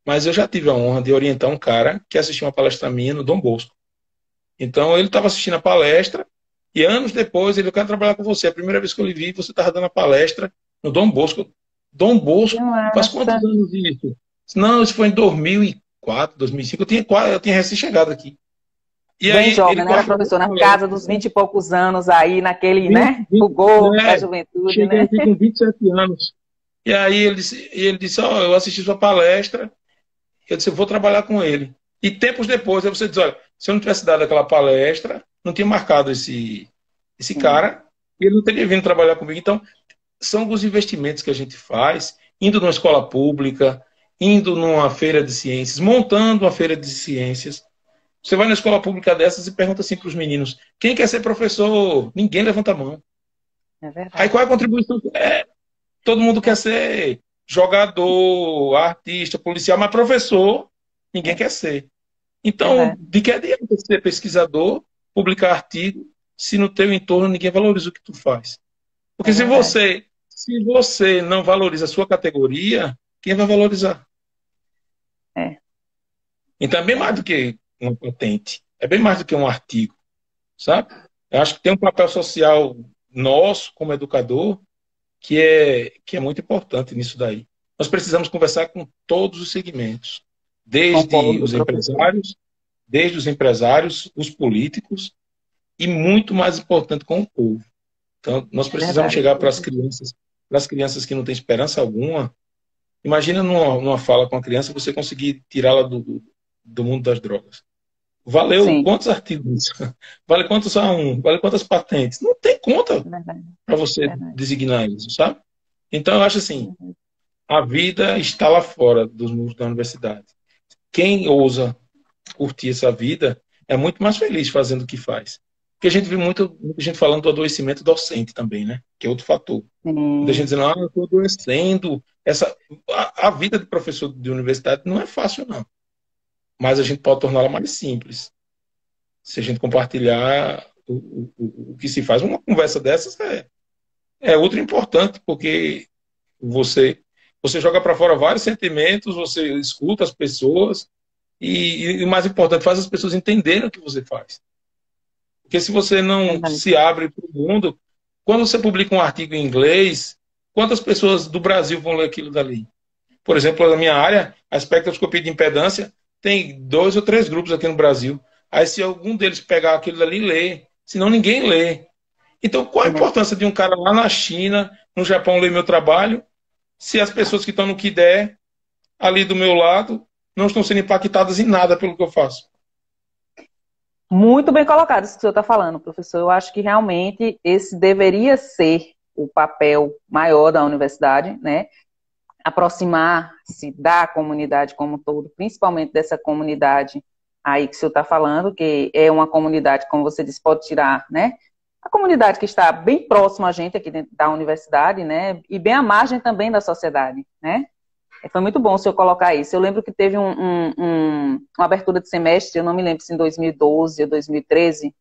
Mas eu já tive a honra de orientar um cara que assistiu uma palestra minha no Dom Bosco. Então, ele estava assistindo a palestra e anos depois ele, eu quero trabalhar com você. A primeira vez que eu lhe vi, você estava dando a palestra no Dom Bosco. Dom Que Bosco, faz quantos massa. anos isso? Não, isso foi em 2004, 2005. Eu tinha recém-chegado aqui. E Bem aí ele jovem, né? Era cortou professor a na casa dos palestra. 20 e poucos anos aí, naquele, 20, né? 20, Fulgor da né? juventude, Cheguei né? aqui com 27 anos. E aí ele disse, ó, eu assisti sua palestra. Eu disse, eu vou trabalhar com ele. E tempos depois, aí você diz, olha, se eu não tivesse dado aquela palestra, não tinha marcado esse Sim, cara, e ele não teria vindo trabalhar comigo. Então, são alguns investimentos que a gente faz, indo numa escola pública, indo numa feira de ciências, montando uma feira de ciências. Você vai na escola pública dessas e pergunta assim para os meninos, quem quer ser professor? Ninguém levanta a mão. é Aí verdade. qual é a contribuição? Todo mundo quer ser jogador, artista, policial, mas professor, ninguém É quer ser. Então, verdade. de que adianta ser pesquisador, publicar artigo, se no teu entorno ninguém valoriza o que tu faz? É Porque verdade. se você não valoriza a sua categoria, quem vai valorizar? É, Então é bem mais do verdade. que uma patente, é bem mais do que um artigo, sabe? Eu acho que tem um papel social nosso, como educador, que é muito importante nisso daí. Nós precisamos conversar com todos os segmentos, Concordo, professor. desde os empresários, os políticos e muito mais importante com o povo. Então, nós É precisamos verdade, chegar professor. para as crianças que não têm esperança alguma. Imagina numa fala com a criança você conseguir tirá-la do mundo das drogas. Valeu Sim, quantos artigos? Vale quantos A1? Vale quantas patentes? Não tem conta é verdade, para é você verdade. designar isso, sabe? Então, eu acho assim, a vida está lá fora dos muros da universidade. Quem ousa curtir essa vida é muito mais feliz fazendo o que faz. Porque a gente vê muita gente falando do adoecimento docente também, né? Que é outro fator. Muita gente Sim, dizendo, eu estou adoecendo. A vida de professor de universidade não é fácil, não. Mas a gente pode torná-la mais simples. Se a gente compartilhar o que se faz. Uma conversa dessas é ultra importante, porque você, você joga para fora vários sentimentos, você escuta as pessoas e o mais importante, faz as pessoas entenderem o que você faz. Porque se você é não verdade. se abre para o mundo, quando você publica um artigo em inglês, quantas pessoas do Brasil vão ler aquilo dali? Por exemplo, na minha área, a espectroscopia de impedância, tem 2 ou 3 grupos aqui no Brasil. Aí se algum deles pegar aquilo ali, lê. Senão ninguém lê. Então, qual a importância de um cara lá na China, no Japão, ler meu trabalho, se as pessoas que estão no que der, ali do meu lado, não estão sendo impactadas em nada pelo que eu faço? Muito bem colocado isso que o senhor está falando, professor. Eu acho que realmente esse deveria ser o papel maior da universidade, né? Aproximar-se da comunidade como um todo, principalmente dessa comunidade aí que o senhor está falando, que é uma comunidade, como você disse, pode tirar, né? A comunidade que está bem próxima a gente aqui dentro da universidade, né? E bem à margem também da sociedade, né? Foi muito bom o senhor colocar isso. Eu lembro que teve uma abertura de semestre, eu não me lembro se em 2012 ou 2013,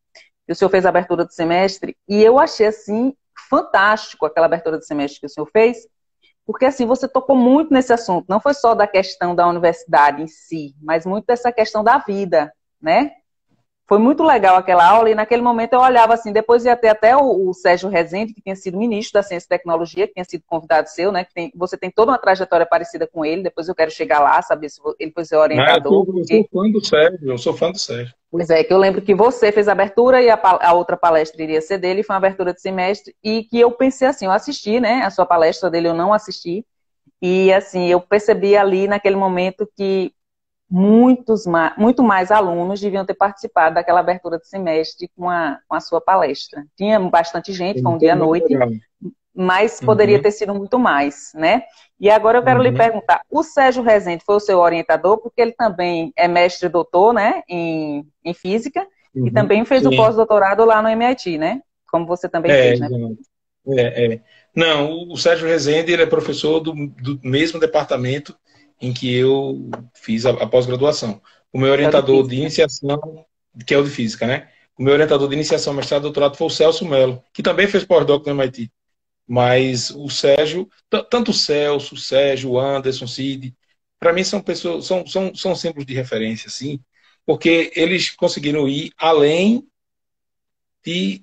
que o senhor fez a abertura do semestre, e eu achei, assim, fantástico aquela abertura de semestre que o senhor fez, porque, assim, você tocou muito nesse assunto. Não foi só da questão da universidade em si, mas muito dessa questão da vida, né? Foi muito legal aquela aula, e naquele momento eu olhava assim, depois ia ter até o Sérgio Rezende, que tinha sido ministro da Ciência e Tecnologia, que tinha sido convidado seu, né? Que você tem toda uma trajetória parecida com ele, depois eu quero chegar lá, saber se ele foi seu orientador. Eu sou fã do Sérgio, eu sou fã do Sérgio. Pois é, que eu lembro que você fez a abertura e a outra palestra iria ser dele, foi uma abertura de semestre, e que eu pensei assim, eu assisti, né? A sua palestra dele eu não assisti, e assim, eu percebi ali naquele momento que muito mais alunos deviam ter participado daquela abertura de semestre com a sua palestra. Tinha bastante gente, foi um dia à noite, mas poderia ter sido muito mais, né? E agora eu quero lhe perguntar, o Sérgio Rezende foi o seu orientador, porque ele também é mestre e doutor, né, em física, e também fez o pós-doutorado lá no MIT, né? Como você também fez, né? Não, o Sérgio Rezende, ele é professor do mesmo departamento em que eu fiz a pós-graduação. O meu orientador de iniciação, que é o de física, né? O meu orientador de iniciação, mestrado e doutorado foi o Celso Mello, que também fez pós-doc no MIT. Mas o Sérgio, tanto o Celso, o Sérgio, o Anderson, o Cid, para mim são pessoas, são símbolos de referência, assim, porque eles conseguiram ir além de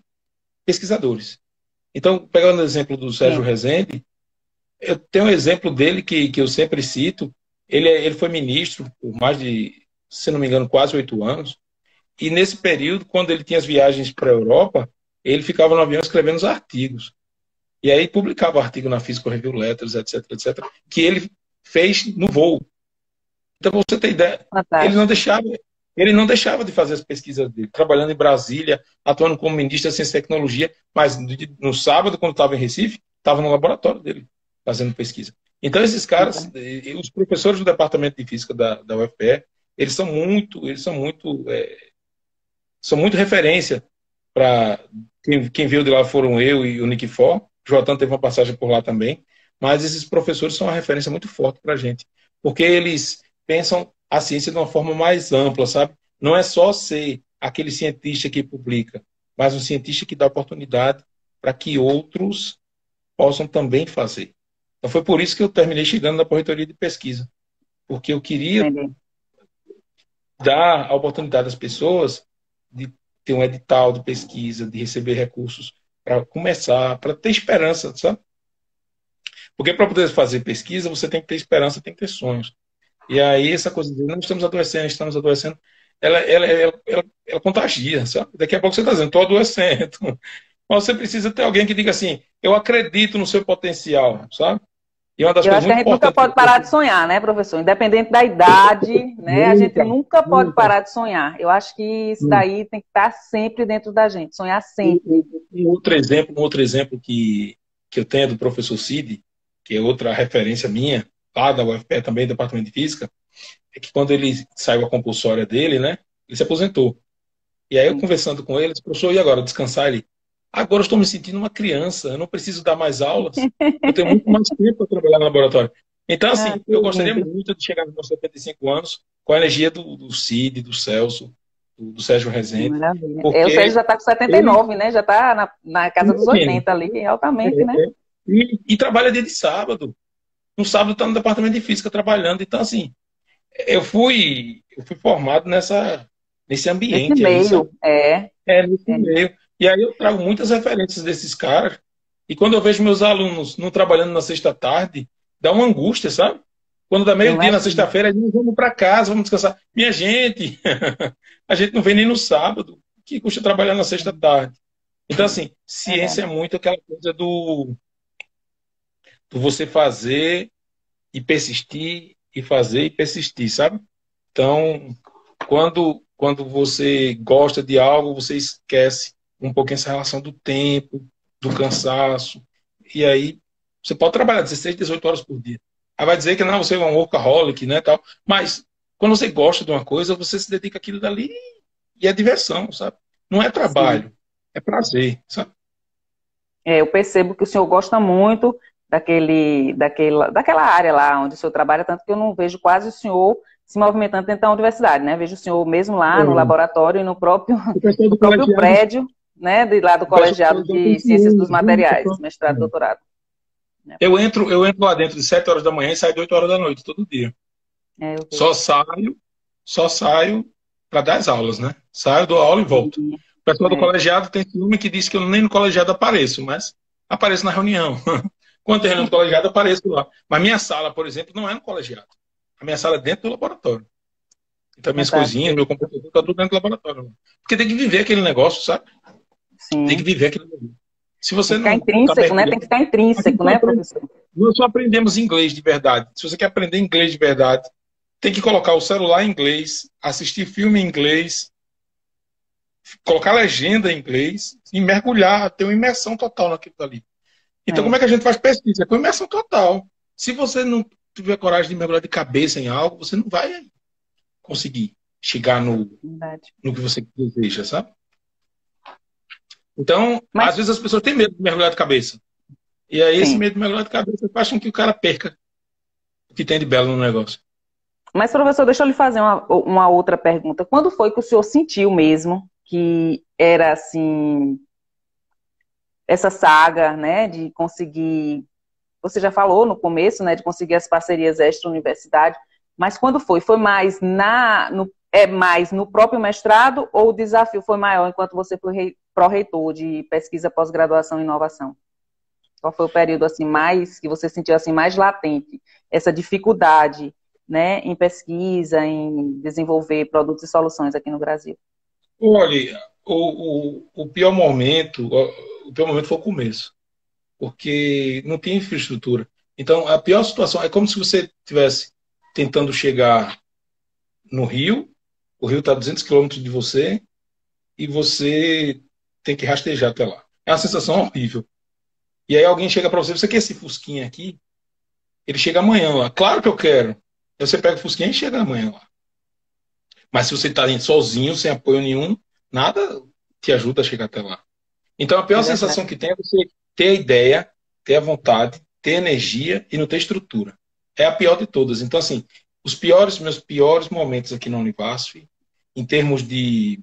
pesquisadores. Então, pegando o exemplo do Sérgio Rezende, eu tenho um exemplo dele que eu sempre cito. Ele foi ministro por mais de, se não me engano, quase 8 anos. E nesse período, quando ele tinha as viagens para a Europa, ele ficava no avião escrevendo os artigos. E aí publicava artigo na Physical Review Letters, etc, etc, que ele fez no voo. Então, pra você ter ideia, ele não deixava de fazer as pesquisas dele, trabalhando em Brasília, atuando como ministro da Ciência e Tecnologia, mas no sábado, quando estava em Recife, estava no laboratório dele, fazendo pesquisa. Então, esses caras, os professores do Departamento de Física da UFPE, são muito referência para quem veio de lá foram eu e o Nick For. O Joatan teve uma passagem por lá também, mas esses professores são uma referência muito forte para a gente, porque eles pensam a ciência de uma forma mais ampla, sabe? Não é só ser aquele cientista que publica, mas um cientista que dá oportunidade para que outros possam também fazer. Então foi por isso que eu terminei chegando na corretoria de pesquisa, porque eu queria dar a oportunidade às pessoas de ter um edital de pesquisa, de receber recursos para começar, para ter esperança, sabe? Porque para poder fazer pesquisa, você tem que ter esperança, tem que ter sonhos. E aí essa coisa de não estamos adoecendo, ela contagia, sabe? Daqui a pouco você está dizendo, estou adoecendo. Mas você precisa ter alguém que diga assim, eu acredito no seu potencial, sabe? E uma das eu coisas acho que a gente nunca pode parar de sonhar, né, professor? Independente da idade, né? A gente nunca pode parar de sonhar. Eu acho que isso daí tem que estar sempre dentro da gente, sonhar sempre. Um outro exemplo que eu tenho é do professor Cid, que é outra referência minha, lá da UFPE também, do Departamento de Física, é que quando ele saiu a compulsória dele, né, ele se aposentou. E aí eu conversando com ele, disse, professor, e agora, descansar? Ele, agora eu estou me sentindo uma criança, eu não preciso dar mais aulas, eu tenho muito mais tempo para trabalhar no laboratório. Então, assim, eu gostaria muito de chegar nos 75 anos com a energia do Cid, do Celso, do Sérgio Rezende. Maravilha. O Sérgio já está com 79, né? Já está na casa dos 80 ali, altamente, né? E trabalha dia de sábado. No sábado está no departamento de física trabalhando. Então, assim, eu fui formado nesse ambiente. Nesse meio, nesse meio. E aí eu trago muitas referências desses caras. E quando eu vejo meus alunos não trabalhando na sexta tarde, dá uma angústia, sabe? Quando dá Eu meio-dia na imagino. sexta-feira, nós vamos para casa, vamos descansar. Minha gente, a gente não vem nem no sábado, que custa trabalhar na sexta-tarde. Então, assim, ciência Verdade. é muito aquela coisa do você fazer e persistir, e fazer e persistir, sabe? Então, quando você gosta de algo, você esquece um pouquinho essa relação do tempo, do cansaço, e aí você pode trabalhar 16, 18 horas por dia. Aí vai dizer que não, você é um workaholic, né, tal, mas quando você gosta de uma coisa, você se dedica àquilo dali e é diversão, sabe? Não é Sim. trabalho, é prazer, sabe? Eu percebo que o senhor gosta muito daquela área lá onde o senhor trabalha, tanto que eu não vejo quase o senhor se movimentando dentro da universidade, né? Vejo o senhor mesmo lá no É, laboratório e no próprio, o pessoal no do próprio colegiado, prédio, né? De lá do o pessoal do colegiado colegiado tem de Ciências dos ciúmes, viu? Materiais, mestrado e doutorado. Né? Eu entro lá dentro de 7 horas da manhã e saio de 8 horas da noite, todo dia. Eu Só vejo. saio, só saio para dar as aulas, né? Saio, dou aula e volto. Sim, O pessoal do é, colegiado tem ciúme que diz que eu nem no colegiado apareço, mas apareço na reunião. Quando tem reunião do colegiado, apareço lá. Mas minha sala, por exemplo, não é no colegiado. A minha sala é dentro do laboratório. Então, minhas coisinhas, fantástico. meu computador, está tudo dentro do laboratório, né? Porque tem que viver aquele negócio, sabe? Tem que Sim. viver aquele negócio. Se Tem você que ficar não está intrínseco, né? Tem que mergulhado, ficar a gente intrínseco, só né, aprende, professor? nós só aprendemos inglês de verdade. Se você quer aprender inglês de verdade, tem que colocar o celular em inglês, assistir filme em inglês, colocar legenda em inglês e mergulhar, ter uma imersão total naquilo dali. Então, como É, é que a gente faz pesquisa? Com imersão total. Se você não tiver coragem de mergulhar de cabeça em algo, você não vai conseguir chegar verdade. no que você deseja, sabe? Então, Mas, às vezes as pessoas têm medo de mergulhar de cabeça. E aí, esse sim. medo de mergulhar de cabeça faz com que o cara perca o que tem de belo no negócio. Mas, professor, deixa eu lhe fazer uma outra pergunta. Quando foi que o senhor sentiu mesmo que era assim, essa saga, né, de conseguir. Você já falou no começo, né, de conseguir as parcerias extra-universidade, mas quando foi? Foi mais mais no próprio mestrado ou o desafio foi maior enquanto você foi pró-reitor de pesquisa, pós-graduação e inovação? Qual foi o período assim mais que você sentiu assim mais latente essa dificuldade, né, em pesquisa, em desenvolver produtos e soluções aqui no Brasil? Olha, o pior momento foi o começo, porque não tinha infraestrutura. Então, a pior situação é como se você estivesse tentando chegar no Rio, o Rio está a 200 quilômetros de você, e você tem que rastejar até lá. É uma sensação horrível. E aí alguém chega para você, você quer esse fusquinha aqui? Ele chega amanhã lá. Claro que eu quero. Aí você pega o fusquinha e chega amanhã lá. Mas se você está sozinho, sem apoio nenhum, nada te ajuda a chegar até lá. Então a É pior verdade. sensação que tem é você ter a ideia, ter a vontade, ter energia e não ter estrutura. É a pior de todas. Então, assim, meus piores momentos aqui na Univasf, em termos de,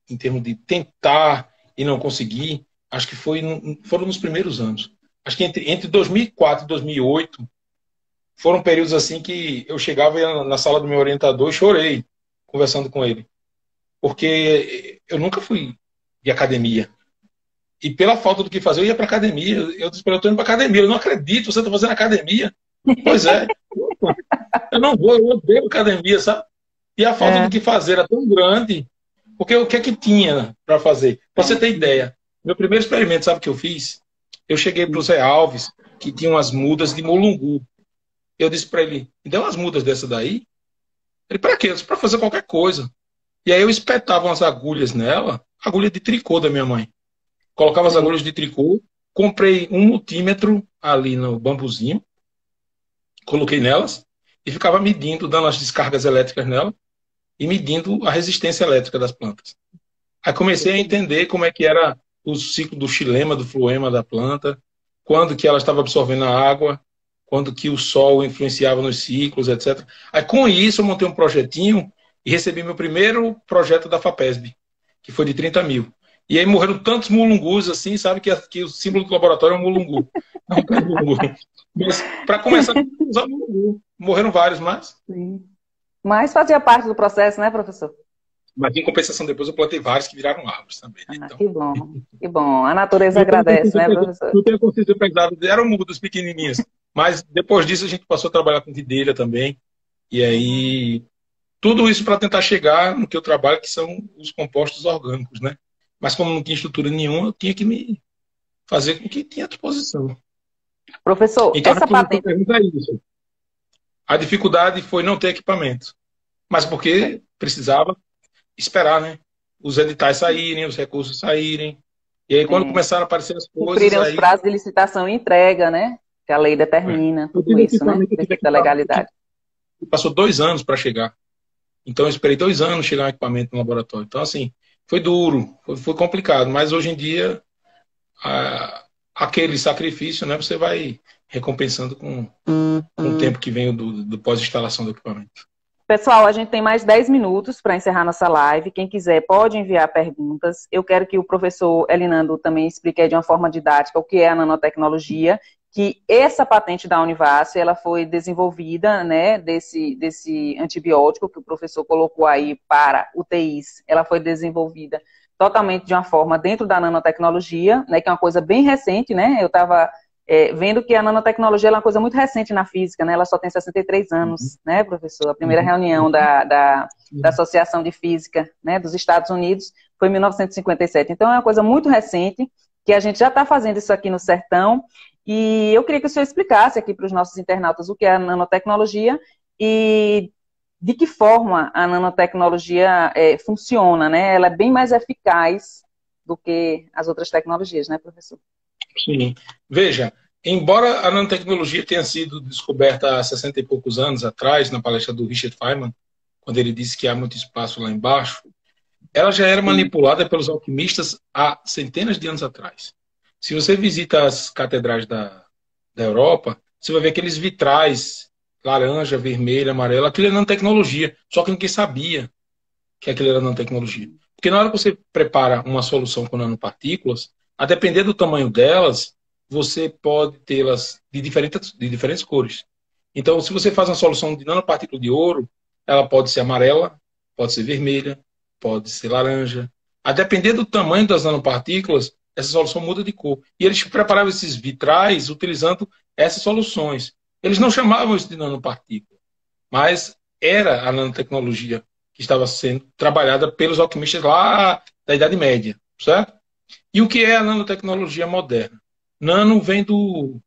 em termos de tentar e não conseguir, acho que foram nos primeiros anos. Acho que entre 2004 e 2008 foram períodos assim que eu chegava na sala do meu orientador e chorei conversando com ele, porque eu nunca fui de academia. E pela falta do que fazer, eu ia para academia. Eu disse para ele, eu estou indo para academia. Eu não acredito, você está fazendo academia. Pois é. Eu não vou, eu odeio academia, sabe? E a falta É, do que fazer era tão grande, porque o que é que tinha para fazer? Para você ter ideia, meu primeiro experimento, sabe o que eu fiz? Eu cheguei para o Zé Alves, que tinha umas mudas de mulungu. Eu disse para ele, me dê umas mudas dessa daí. Ele, para quê? Para fazer qualquer coisa. E aí eu espetava umas agulhas nela, agulha de tricô da minha mãe. Colocava as sim. agulhas de tricô, comprei um multímetro ali no bambuzinho, coloquei nelas e ficava medindo, dando as descargas elétricas nela e medindo a resistência elétrica das plantas. Aí comecei a entender como é que era o ciclo do xilema, do floema da planta, quando que ela estava absorvendo a água, quando que o sol influenciava nos ciclos, etc. Aí com isso eu montei um projetinho e recebi meu primeiro projeto da FAPESB, que foi de 30 mil. E aí morreram tantos mulungus assim, sabe que o símbolo do laboratório é um mulungu. Não tem mulungu. Mas para começar, usar mulungu. Morreram vários, Sim. Mas fazia parte do processo, né, professor? mas em compensação depois eu plantei vários que viraram árvores também, né? Ah, Então, que bom. Que bom. A natureza não tenho agradece, consciência né, pesada, professor? não tenho consciência pesada, eram mudos pequenininhos. Mas depois disso a gente passou a trabalhar com videira também. E aí, tudo isso para tentar chegar no que eu trabalho, que são os compostos orgânicos, né? Mas como não tinha estrutura nenhuma, eu tinha que me fazer com o que tinha à disposição. Professor, Então, essa respondendo a sua patente. pergunta, é isso. A dificuldade foi não ter equipamento, mas porque precisava esperar, né? Os editais saírem, os recursos saírem. E aí, quando É, começaram a aparecer as coisas, cumprirem os aí. prazos de licitação e entrega, né? Que a lei determina Eu tudo tive isso, né? equipamento, eu tive Dentro da equipamento que legalidade. passou 2 anos para chegar. Então, eu esperei 2 anos chegar um equipamento no laboratório. Então, assim, foi duro, foi complicado, mas hoje em dia, aquele sacrifício, né, você vai recompensando com o tempo que vem do pós-instalação do equipamento. Pessoal, a gente tem mais 10 minutos para encerrar nossa live. Quem quiser pode enviar perguntas. Eu quero que o professor Elinando também explique aí de uma forma didática o que é a nanotecnologia, que essa patente da Univasf, ela foi desenvolvida, né, desse antibiótico que o professor colocou aí para UTIs, ela foi desenvolvida totalmente de uma forma dentro da nanotecnologia, né, que é uma coisa bem recente, né, eu estava vendo que a nanotecnologia é uma coisa muito recente na física, né? Ela só tem 63 Uhum, anos, né, professor? A primeira uhum, reunião uhum, da Associação de Física, né, dos Estados Unidos foi em 1957. Então, é uma coisa muito recente, que a gente já está fazendo isso aqui no Sertão, e eu queria que o senhor explicasse aqui para os nossos internautas o que é a nanotecnologia e de que forma a nanotecnologia funciona, né? Ela é bem mais eficaz do que as outras tecnologias, né, professor? sim. Veja, embora a nanotecnologia tenha sido descoberta há 60 e poucos anos atrás, na palestra do Richard Feynman, quando ele disse que há muito espaço lá embaixo, ela já era Sim. manipulada pelos alquimistas há centenas de anos atrás. Se você visita as catedrais da Europa, você vai ver aqueles vitrais laranja, vermelho, amarelo. Aquilo é nanotecnologia, só que ninguém sabia que aquilo era nanotecnologia. Porque na hora que você prepara uma solução com nanopartículas, a depender do tamanho delas, você pode tê-las de diferentes cores. Então, se você faz uma solução de nanopartícula de ouro, ela pode ser amarela, pode ser vermelha, pode ser laranja. A depender do tamanho das nanopartículas, essa solução muda de cor. E eles preparavam esses vitrais utilizando essas soluções. Eles não chamavam isso de nanopartícula, mas era a nanotecnologia que estava sendo trabalhada pelos alquimistas lá da Idade Média, certo? E o que é a nanotecnologia moderna? Nano vem do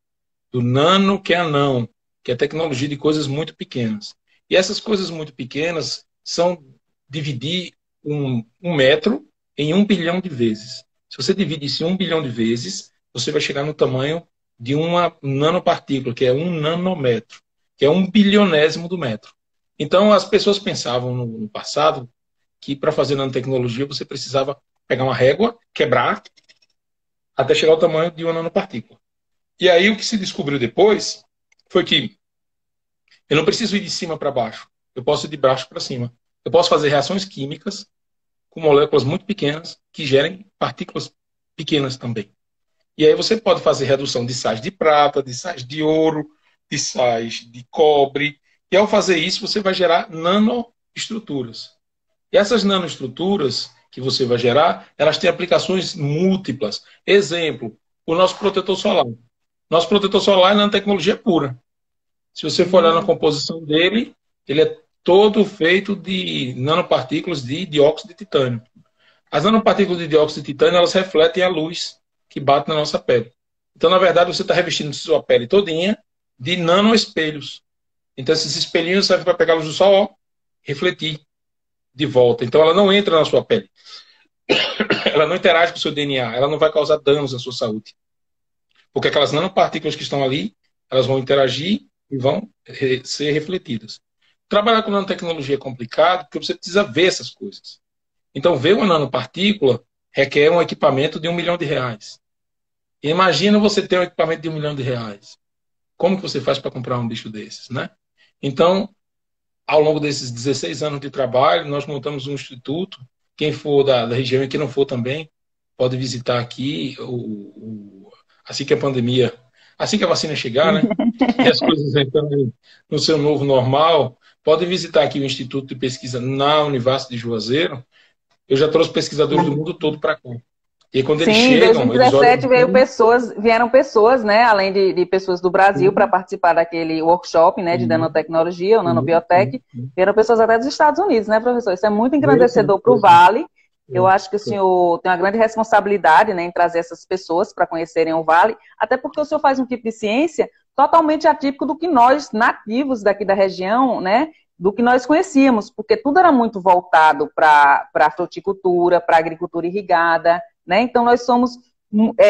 nano, que é anão, que é tecnologia de coisas muito pequenas. E essas coisas muito pequenas são dividir um metro em 1 bilhão de vezes. Se você divide isso em 1 bilhão de vezes, você vai chegar no tamanho de uma nanopartícula, que é 1 nanômetro, que é 1 bilionésimo do metro. Então, as pessoas pensavam no passado que para fazer nanotecnologia você precisava pegar uma régua, quebrar, até chegar ao tamanho de uma nanopartícula. E aí o que se descobriu depois foi que eu não preciso ir de cima para baixo, eu posso ir de baixo para cima. Eu posso fazer reações químicas com moléculas muito pequenas que gerem partículas pequenas também. E aí você pode fazer redução de sais de prata, de sais de ouro, de sais de cobre. E ao fazer isso, você vai gerar nanoestruturas. E essas nanoestruturas que você vai gerar, elas têm aplicações múltiplas. Exemplo, o nosso protetor solar. Nosso protetor solar é nanotecnologia pura. Se você for olhar na Hum, composição dele, ele é todo feito de nanopartículas de dióxido de titânio. As nanopartículas de dióxido de titânio, elas refletem a luz que bate na nossa pele. Então, na verdade, você está revestindo sua pele todinha de nanoespelhos. Então, esses espelhinhos servem para pegar a luz do sol, refletir de volta. Então, ela não entra na sua pele. Ela não interage com o seu DNA. Ela não vai causar danos à sua saúde. Porque aquelas nanopartículas que estão ali, elas vão interagir e vão ser refletidas. Trabalhar com nanotecnologia é complicado porque você precisa ver essas coisas. Então, ver uma nanopartícula requer um equipamento de R$ 1 milhão. E imagina você ter um equipamento de R$ 1 milhão. Como que você faz para comprar um bicho desses, né? Então, ao longo desses 16 anos de trabalho, nós montamos um instituto. Quem for da região e quem não for também, pode visitar aqui assim que a pandemia, assim que a vacina chegar, né? E as coisas entrando no seu novo normal, pode visitar aqui o Instituto de Pesquisa na Univasf de Juazeiro. Eu já trouxe pesquisadores do mundo todo para cá. E quando eles Sim, em chegam, eles 2017 olham... vieram pessoas, né, além de pessoas do Brasil para participar daquele workshop, né, de nanotecnologia, ou nanobiotech, vieram pessoas até dos Estados Unidos, né, professor? Isso é muito engrandecedor para o Vale. Eu acho que o senhor tem uma grande responsabilidade, né, em trazer essas pessoas para conhecerem o Vale, até porque o senhor faz um tipo de ciência totalmente atípico do que nós, nativos daqui da região, né, do que nós conhecíamos, porque tudo era muito voltado para a fruticultura, para a agricultura irrigada, né? Então nós somos,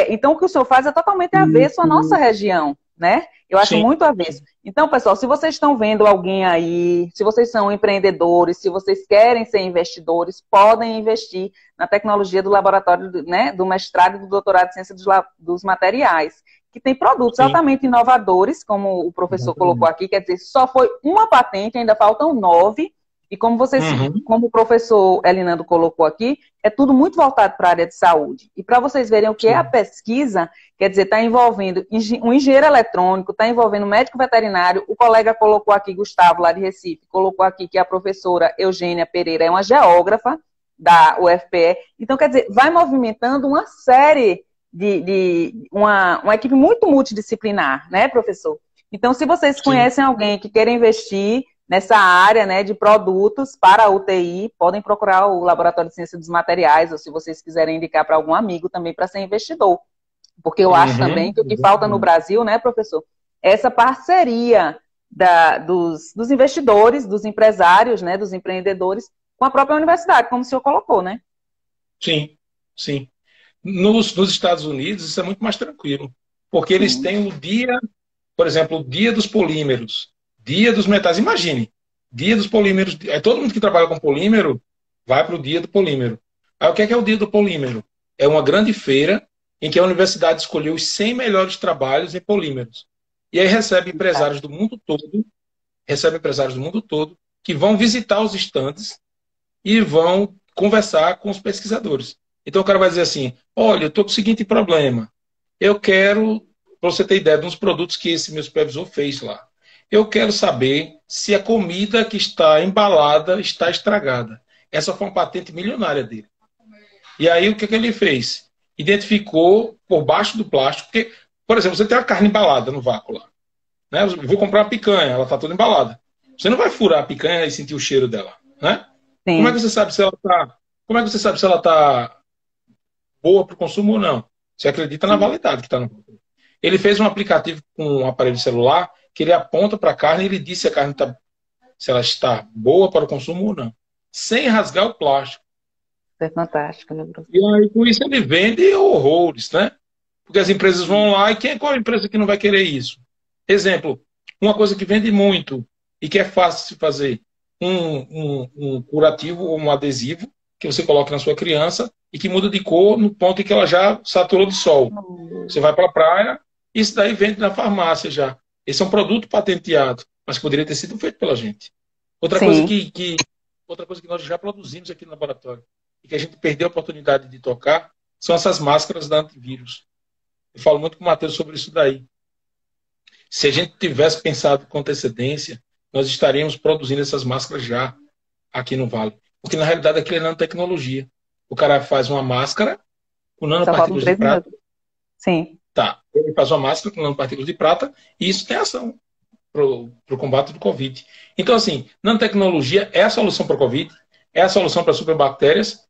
então o que o senhor faz é totalmente avesso à nossa região, né? Eu acho Sim. muito avesso. Então, pessoal, se vocês estão vendo alguém aí, se vocês são empreendedores, se vocês querem ser investidores, podem investir na tecnologia do laboratório, né, do mestrado e do doutorado de ciência dos materiais, que tem produtos Sim. altamente inovadores, como o professor colocou aqui, quer dizer, só foi uma patente, ainda faltam 9, e como como o professor Elinando colocou aqui, é tudo muito voltado para a área de saúde. E para vocês verem o que é a pesquisa, quer dizer, está envolvendo um engenheiro eletrônico, está envolvendo um médico veterinário, o colega colocou aqui, Gustavo, lá de Recife, colocou aqui que a professora Eugênia Pereira é uma geógrafa da UFPE. Então, quer dizer, vai movimentando uma série uma equipe muito multidisciplinar, né, professor? Então, se vocês conhecem alguém que queira investir nessa área, né, de produtos para a UTI, podem procurar o Laboratório de Ciência dos Materiais, ou se vocês quiserem indicar para algum amigo também para ser investidor. Porque eu acho também que o que falta no Brasil, né, professor, é essa parceria dos investidores, dos empresários, né, dos empreendedores, com a própria universidade, como o senhor colocou, né? Sim, sim. Nos Estados Unidos, isso é muito mais tranquilo, porque eles têm o dia, por exemplo, o dia dos polímeros, dia dos metais. Imagine, dia dos polímeros. Todo mundo que trabalha com polímero vai para o dia do polímero. Aí o que é o dia do polímero? É uma grande feira em que a universidade escolheu os 100 melhores trabalhos em polímeros. E aí recebe empresários do mundo todo, que vão visitar os estandes e vão conversar com os pesquisadores. Então o cara vai dizer assim, olha, eu estou com o seguinte problema. Eu quero, para você ter ideia de uns produtos que esse meu supervisor fez lá. Eu quero saber se a comida que está embalada está estragada. Essa foi uma patente milionária dele. E aí o que ele fez? Identificou por baixo do plástico, porque, por exemplo, você tem a carne embalada no vácuo lá. Né? Eu vou comprar uma picanha, ela está toda embalada. Você não vai furar a picanha e sentir o cheiro dela, né? Sim. Como é que você sabe se ela está? Como é que você sabe se ela está boa para o consumo ou não? Você acredita na validade que está no. Ele fez um aplicativo com um aparelho celular que ele aponta para a carne e ele diz se a carne se ela está boa para o consumo ou não, sem rasgar o plástico. É fantástico, né, professor? E aí com isso ele vende horrores, né? Porque as empresas vão lá e qual é a empresa que não vai querer isso? Exemplo, uma coisa que vende muito e que é fácil de se fazer, um curativo ou um adesivo que você coloca na sua criança e que muda de cor no ponto em que ela já saturou de sol. Você vai para a praia, isso daí vende na farmácia já. Esse é um produto patenteado, mas que poderia ter sido feito pela gente. Outra coisa outra coisa que nós já produzimos aqui no laboratório e que a gente perdeu a oportunidade de tocar são essas máscaras da antivírus. Eu falo muito com o Matheus sobre isso daí. Se a gente tivesse pensado com antecedência, nós estaríamos produzindo essas máscaras já aqui no Vale. Porque, na realidade, aquilo é nanotecnologia. O cara faz uma máscara com nanopartículas de prata. Sim. Tá. Ele faz uma máscara com nanopartículas de prata e isso tem ação para o combate do Covid. Então, assim, nanotecnologia é a solução para o Covid, é a solução para superbactérias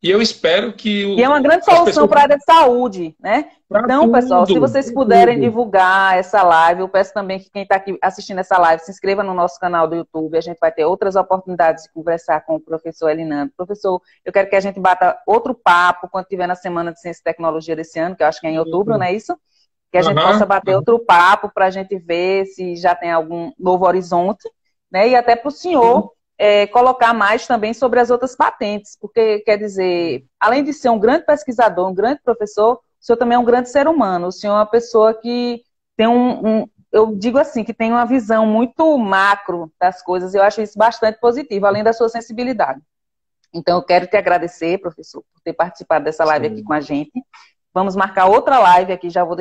e eu espero que... E é uma grande solução para a área de saúde, né? Então, pessoal, se vocês puderem divulgar essa live, eu peço também que quem está aqui assistindo essa live se inscreva no nosso canal do YouTube. A gente vai ter outras oportunidades de conversar com o professor Elinando. Professor, eu quero que a gente bata outro papo quando tiver na Semana de Ciência e Tecnologia desse ano, que eu acho que é em outubro, não é isso? Que a gente possa bater outro papo para a gente ver se já tem algum novo horizonte, né? E até para o senhor colocar mais também sobre as outras patentes, porque, quer dizer, além de ser um grande pesquisador, um grande professor, o senhor também é um grande ser humano. O senhor é uma pessoa que tem eu digo assim, que tem uma visão muito macro das coisas. Eu acho isso bastante positivo, além da sua sensibilidade. Então, eu quero te agradecer, professor, por ter participado dessa live aqui com a gente. Vamos marcar outra live aqui, já vou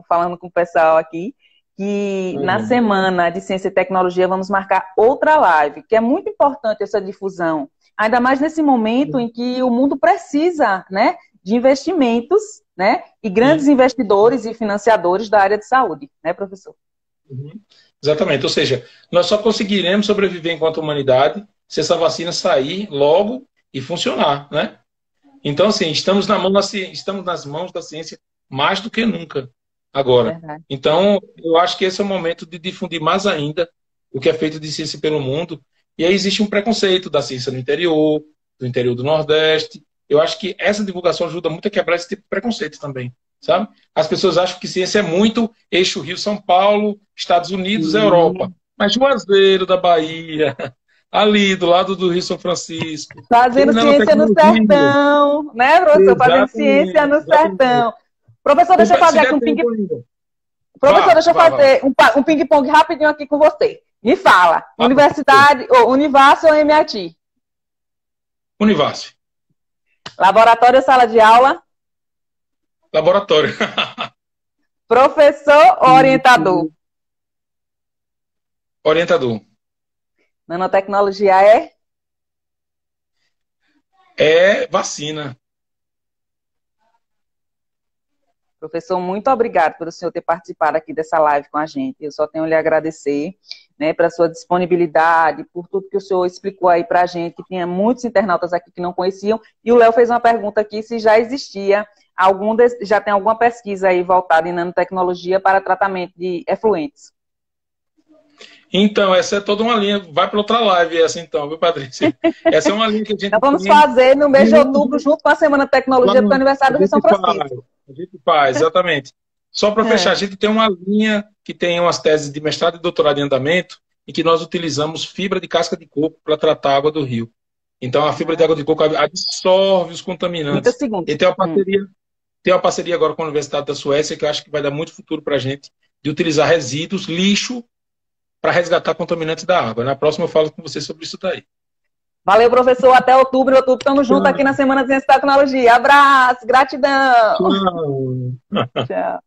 falando com o pessoal aqui, que na Semana de Ciência e Tecnologia vamos marcar outra live, que é muito importante essa difusão. Ainda mais nesse momento em que o mundo precisa, né, de investimentos, né, e grandes investidores e financiadores da área de saúde, né, professor? Uhum. Exatamente, ou seja, nós só conseguiremos sobreviver enquanto humanidade se essa vacina sair logo e funcionar, né? Então, assim, estamos nas mãos da ciência mais do que nunca agora. Verdade. Então, eu acho que esse é o momento de difundir mais ainda o que é feito de ciência pelo mundo. E aí existe um preconceito da ciência no interior, do interior do Nordeste. Eu acho que essa divulgação ajuda muito a quebrar esse tipo de preconceito também, sabe? As pessoas acham que ciência é muito eixo Rio-São Paulo, Estados Unidos, Europa. Mas Juazeiro da Bahia, ali do lado do Rio São Francisco, Fazendo ciência no sertão, né, professor? Fazendo ciência no sertão. Professor, deixa eu fazer aqui um ping-pong. Professor, deixa eu fazer um ping-pong rapidinho aqui com você. Me fala, universidade, ou Univasf ou MIT? Univasf. Laboratório ou sala de aula? Laboratório. Professor ou orientador? Orientador. Nanotecnologia é? É vacina. Professor, muito obrigado por o senhor ter participado aqui dessa live com a gente. Eu só tenho a lhe agradecer, né, pela sua disponibilidade, por tudo que o senhor explicou aí para a gente, que tinha muitos internautas aqui que não conheciam. E o Léo fez uma pergunta aqui se já existia, já tem alguma pesquisa aí voltada em nanotecnologia para tratamento de efluentes. Então, essa é toda uma linha. Vai para outra live essa então, viu, Patrícia? Essa é uma linha que a gente Então vamos fazer no mês de outubro, junto com a Semana de Tecnologia do aniversário do Rio São Francisco. A gente faz, exatamente. Só para fechar, a gente tem uma linha que tem umas teses de mestrado e doutorado em andamento, em que nós utilizamos fibra de casca de coco para tratar a água do rio. Então, a fibra de água de coco absorve os contaminantes. E tem uma parceria agora com a Universidade da Suécia, que eu acho que vai dar muito futuro para a gente, de utilizar resíduos, lixo, para resgatar contaminantes da água. Na próxima eu falo com você sobre isso daí. Valeu, professor. Até outubro. Em outubro estamos juntos aqui na Semana de Ciência e Tecnologia. Abraço, gratidão. Tchau. Tchau.